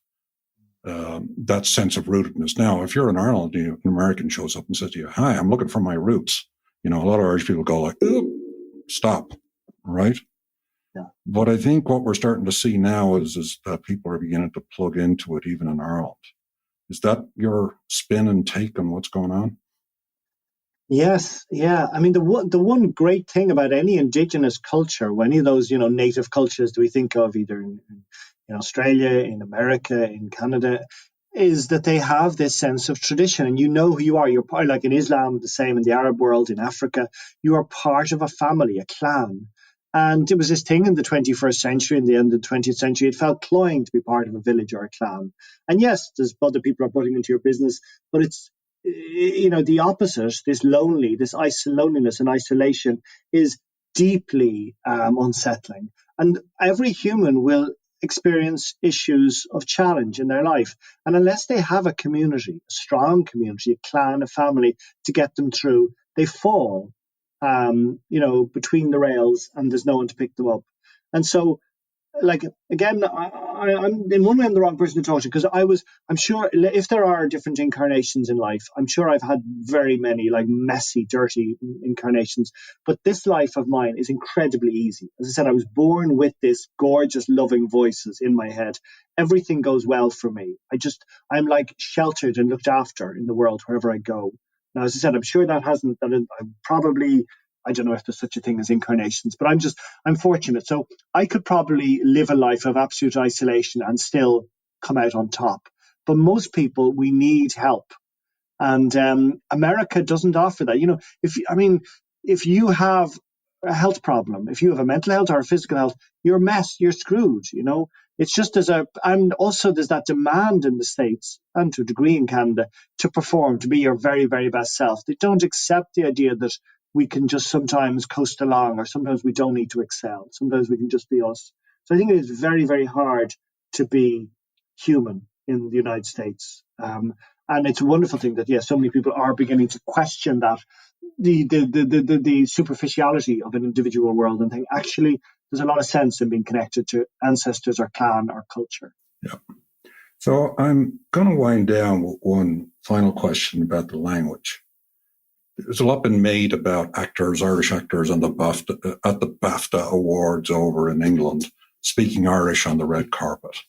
B: that sense of rootedness. Now, if you're in Ireland, an American shows up and says to you, hi, I'm looking for my roots. A lot of Irish people go like, stop, right?
A: Yeah.
B: But I think what we're starting to see now is that people are beginning to plug into it, even in Ireland. Is that your spin and take on what's going on?
A: Yes, yeah. I mean, the one great thing about any indigenous culture, or any of those, native cultures that we think of, either in Australia, in America, in Canada, is that they have this sense of tradition, and you know who you are. You're part, like in Islam, the same in the Arab world, in Africa, you are part of a family, a clan. And it was this thing in the 21st century, in the end of the 20th century, it felt cloying to be part of a village or a clan. And yes, there's other people are putting into your business, but it's, the opposite, this loneliness and isolation is deeply unsettling. And every human will experience issues of challenge in their life. And unless they have a community, a strong community, a clan, a family to get them through, they fall, between the rails, and there's no one to pick them up. And so, again, I'm in one way I'm the wrong person to talk to, because I'm sure if there are different incarnations in life, I'm sure I've had very many messy, dirty incarnations. But this life of mine is incredibly easy. As I said, I was born with this gorgeous, loving voices in my head. Everything goes well for me. I'm sheltered and looked after in the world wherever I go. Now, as I said, I'm sure I don't know if there's such a thing as incarnations, but I'm fortunate. So I could probably live a life of absolute isolation and still come out on top. But most people, we need help. And America doesn't offer that. If you have a health problem, if you have a mental health or a physical health, you're a mess, you're screwed, It's just and also there's that demand in the States, and to a degree in Canada, to perform, to be your very, very best self. They don't accept the idea that we can just sometimes coast along, or sometimes we don't need to excel. Sometimes we can just be us. So I think it is very, very hard to be human in the United States. And it's a wonderful thing that, yes, so many people are beginning to question that, the superficiality of an individual world, and think, actually, there's a lot of sense in being connected to ancestors or clan or culture.
B: Yeah. So I'm going to wind down with one final question about the language. There's a lot been made about actors, Irish actors, at the BAFTA Awards over in England, speaking Irish on the red carpet.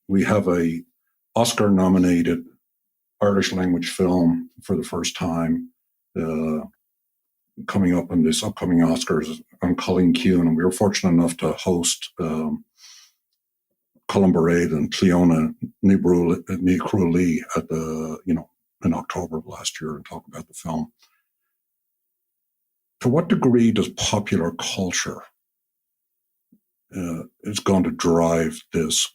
B: We have a Oscar-nominated Irish language film for the first time coming up in this upcoming Oscars on Colleen Kuhn, and we were fortunate enough to host Colin Barade and Cleona Nicruli at in October of last year and talk about the film. To what degree does popular culture is going to drive this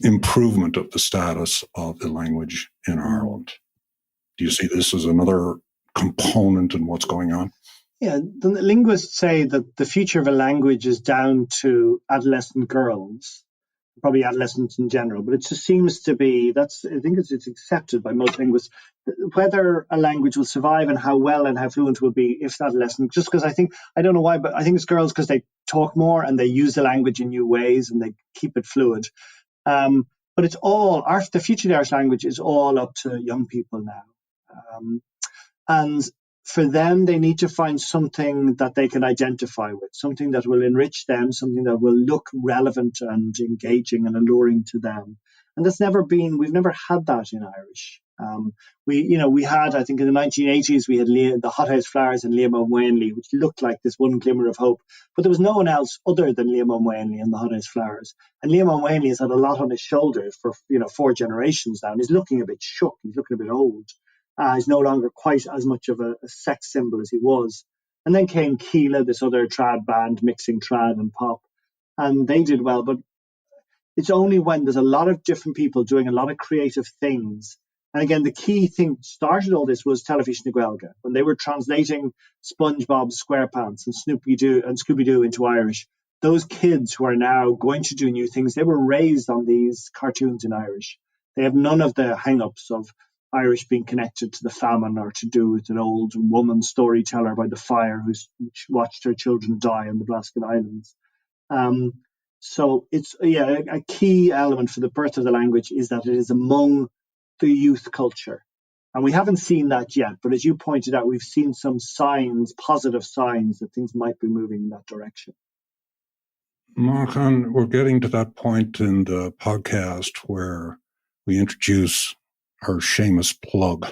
B: improvement of the status of the language in Ireland? Do you see this as another component in what's going on?
A: Yeah, the linguists say that the future of a language is down to adolescent girls, probably adolescents in general, but it just seems to be, I think it's accepted by most linguists, whether a language will survive and how well and how fluent it will be if it's adolescent, just because I don't know why, but I think it's girls because they talk more and they use the language in new ways and they keep it fluid. But it's all, the future of the Irish language is all up to young people now. And for them, they need to find something that they can identify with, something that will enrich them, something that will look relevant and engaging and alluring to them. And we've never had that in Irish. We had, I think in the 1980s, we had the Hothouse Flowers and Liam O'Wanley, which looked like this one glimmer of hope. But there was no one else other than Liam O'Wanley and the Hothouse Flowers. And Liam O'Wanley has had a lot on his shoulders for 4 generations now, and he's looking a bit shook. He's looking a bit old. He's no longer quite as much of a sex symbol as he was. And then came Keela, this other trad band mixing trad and pop, and they did well. But it's only when there's a lot of different people doing a lot of creative things. And again, the key thing that started all this was Television na Gaeilge, when they were translating SpongeBob SquarePants and Scooby-Doo into Irish. Those kids who are now going to do new things, they were raised on these cartoons in Irish. They have none of the hang-ups of Irish being connected to the famine or to do with an old woman storyteller by the fire who watched her children die on the Blasket Islands. So it's a key element for the birth of the language is that it is among the youth culture. And we haven't seen that yet, but as you pointed out, we've seen some signs, positive signs that things might be moving in that direction.
B: Manachán, we're getting to that point in the podcast where we introduce our shameless plug.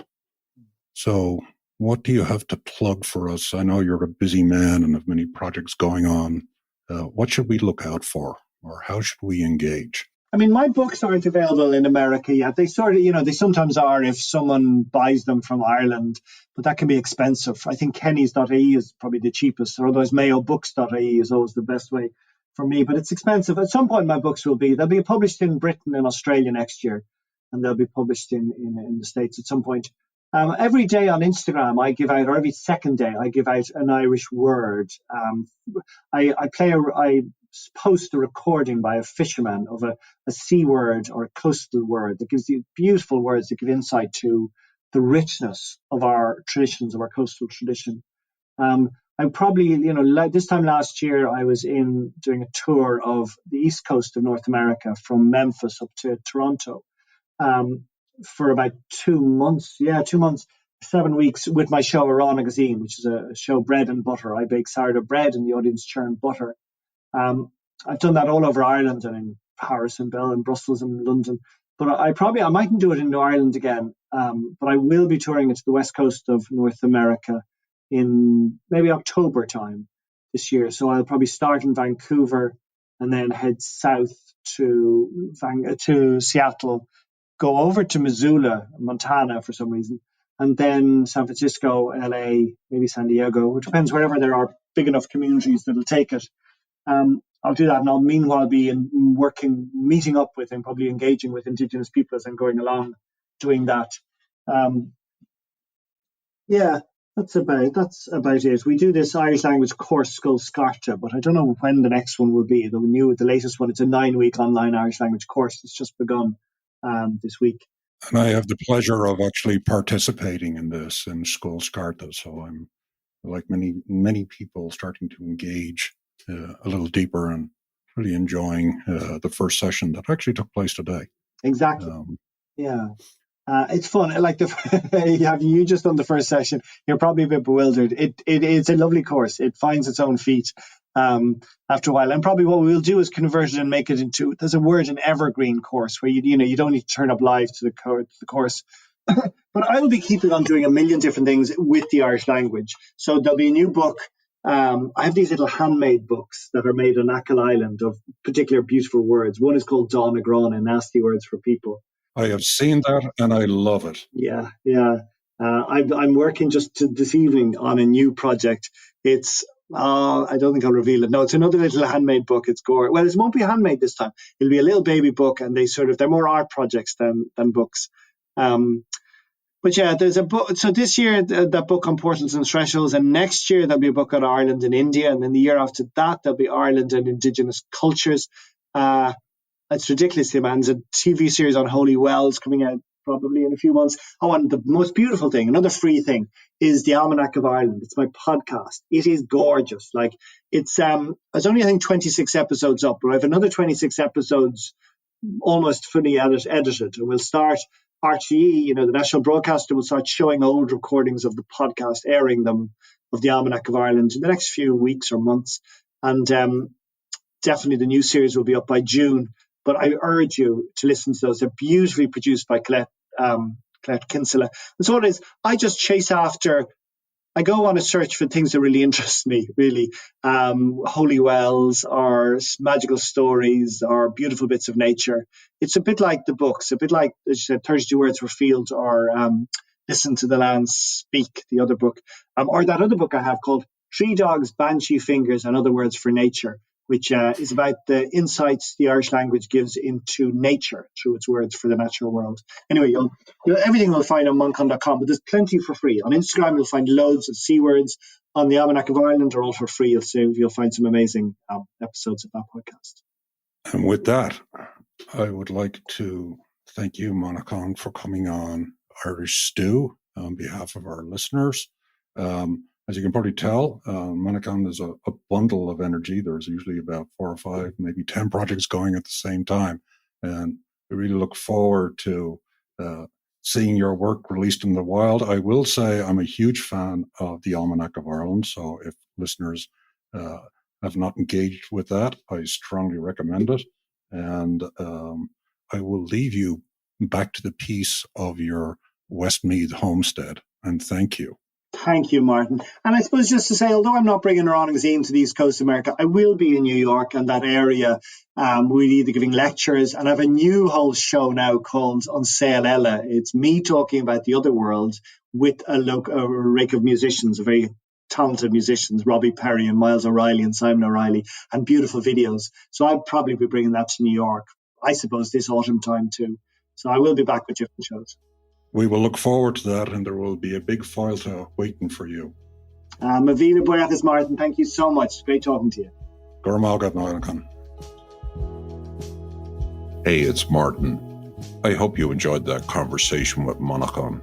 B: So what do you have to plug for us? I know you're a busy man and have many projects going on. What should we look out for, or how should we engage?
A: I mean, my books aren't available in America yet. They they sometimes are if someone buys them from Ireland, but that can be expensive. I think Kenny's.ie is probably the cheapest, or otherwise mayobooks.ie is always the best way for me, but it's expensive. At some point, my books they'll be published in Britain and Australia next year, and they'll be published in the States at some point. Every day on Instagram, I give out, or every second day, I give out an Irish word. I post a recording by a fisherman of a sea word or a coastal word that gives you beautiful words that give insight to the richness of our traditions, of our coastal tradition. I probably, like this time last year, I was doing a tour of the east coast of North America from Memphis up to Toronto. For about 2 months, 7 weeks with my show Ruán Magazine, which is a show bread and butter. I bake sourdough bread and the audience churn butter. I've done that all over Ireland and in Paris and Bell and Brussels and London. But I mightn't do it in New Ireland again. But I will be touring it to the west coast of North America in maybe October time this year. So I'll probably start in Vancouver and then head south to Seattle, go over to Missoula, Montana for some reason, and then San Francisco, LA, maybe San Diego. It depends wherever there are big enough communities that'll take it. I'll do that, and I'll meanwhile be meeting up with and probably engaging with Indigenous people as I'm going along doing that. That's about it. We do this Irish language course, Scoil Scarta, but I don't know when the next one will be. The latest one, it's a 9-week online Irish language course. It's just begun this week.
B: And I have the pleasure of actually participating in this in Scoil Scarta, so I'm like many people, starting to engage a little deeper and really enjoying the first session that actually took place today.
A: Exactly. Yeah. It's fun. Like have you just done the first session? You're probably a bit bewildered. It's a lovely course. It finds its own feet after a while. And probably what we'll do is convert it and make it into, there's a word, an evergreen course, where you don't need to turn up live to the course. But I will be keeping on doing a million different things with the Irish language. So there'll be a new book. I have these little handmade books that are made on Achill Island of particular beautiful words. One is called Dána Grána, nasty words for people.
B: I have seen that and I love it.
A: Yeah. I'm working just this evening on a new project. It's I don't think I'll reveal it. No, it's another little handmade book. It's gore. Well, it won't be handmade this time. It'll be a little baby book, and they're more art projects than books. But yeah, there's a book. So this year, that book on portals and thresholds, and next year there'll be a book on Ireland and India, and then the year after that there'll be Ireland and indigenous cultures. It's ridiculous, man. There's a TV series on holy wells coming out probably in a few months. Oh, and the most beautiful thing, another free thing, is the Almanac of Ireland. It's my podcast. It is gorgeous. Like it's only, I think, 26 episodes up, but I have another 26 episodes almost fully edited. And we'll start RTE, the national broadcaster, will start showing old recordings of the podcast, airing them, of the Almanac of Ireland in the next few weeks or months. And definitely the new series will be up by June. But I urge you to listen to those. They're beautifully produced by Colette Kinsella. And so it is, I just chase after, I go on a search for things that really interest me, really. Holy wells, or magical stories, or beautiful bits of nature. It's a bit like the books, a bit like, as you said, 32 Words for Fields, or Listen to the Land Speak, the other book. Or that other book I have called Tree Dogs, Banshee Fingers, and Other Words for Nature, which is about the insights the Irish language gives into nature through its words for the natural world. Anyway, everything you'll find on manachán.com, but there's plenty for free. On Instagram, you'll find loads of C words. On the Almanac of Ireland are all for free. You'll find some amazing episodes of that podcast.
B: And with that, I would like to thank you, Manachán, for coming on Irish Stew on behalf of our listeners. As you can probably tell, Manachán is a bundle of energy. There's usually about 4 or 5, maybe 10 projects going at the same time. And we really look forward to seeing your work released in the wild. I will say I'm a huge fan of the Almanac of Ireland. So if listeners have not engaged with that, I strongly recommend it. And I will leave you back to the peace of your Westmeath homestead. And thank you.
A: Thank you, Martin. And I suppose just to say, although I'm not bringing Ruán zine to the East Coast of America, I will be in New York and that area. We'll either giving lectures, and I have a new whole show now called On Sail Ella. It's me talking about the other world with a rake of musicians, very talented musicians, Robbie Perry and Miles O'Reilly and Simon O'Reilly, and beautiful videos. So I'll probably be bringing that to New York, I suppose, this autumn time too. So I will be back with different shows.
B: We will look forward to that, and there will be a big file waiting for you.
A: Mavila Boyathis, Martin, thank you so much. Great talking to you.
D: Hey, it's Martin. I hope you enjoyed that conversation with Manachán.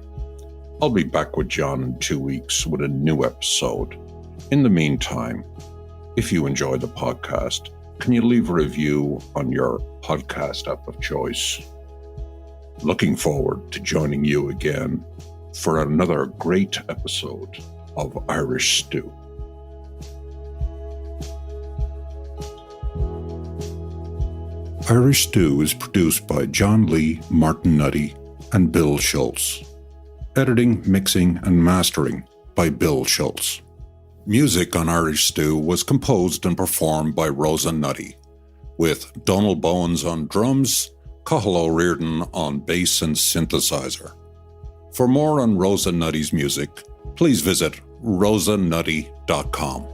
D: I'll be back with John in 2 weeks with a new episode. In the meantime, if you enjoy the podcast, can you leave a review on your podcast app of choice? Looking forward to joining you again for another great episode of Irish Stew.
B: Irish Stew is produced by John Lee, Martin Nutty, and Bill Schultz. Editing, mixing, and mastering by Bill Schultz. Music on Irish Stew was composed and performed by Rosa Nutty, with Donald Bowens on drums, Cathal O'Riordan on bass and synthesizer. For more on Rosa Nutty's music, please visit rosanutty.com.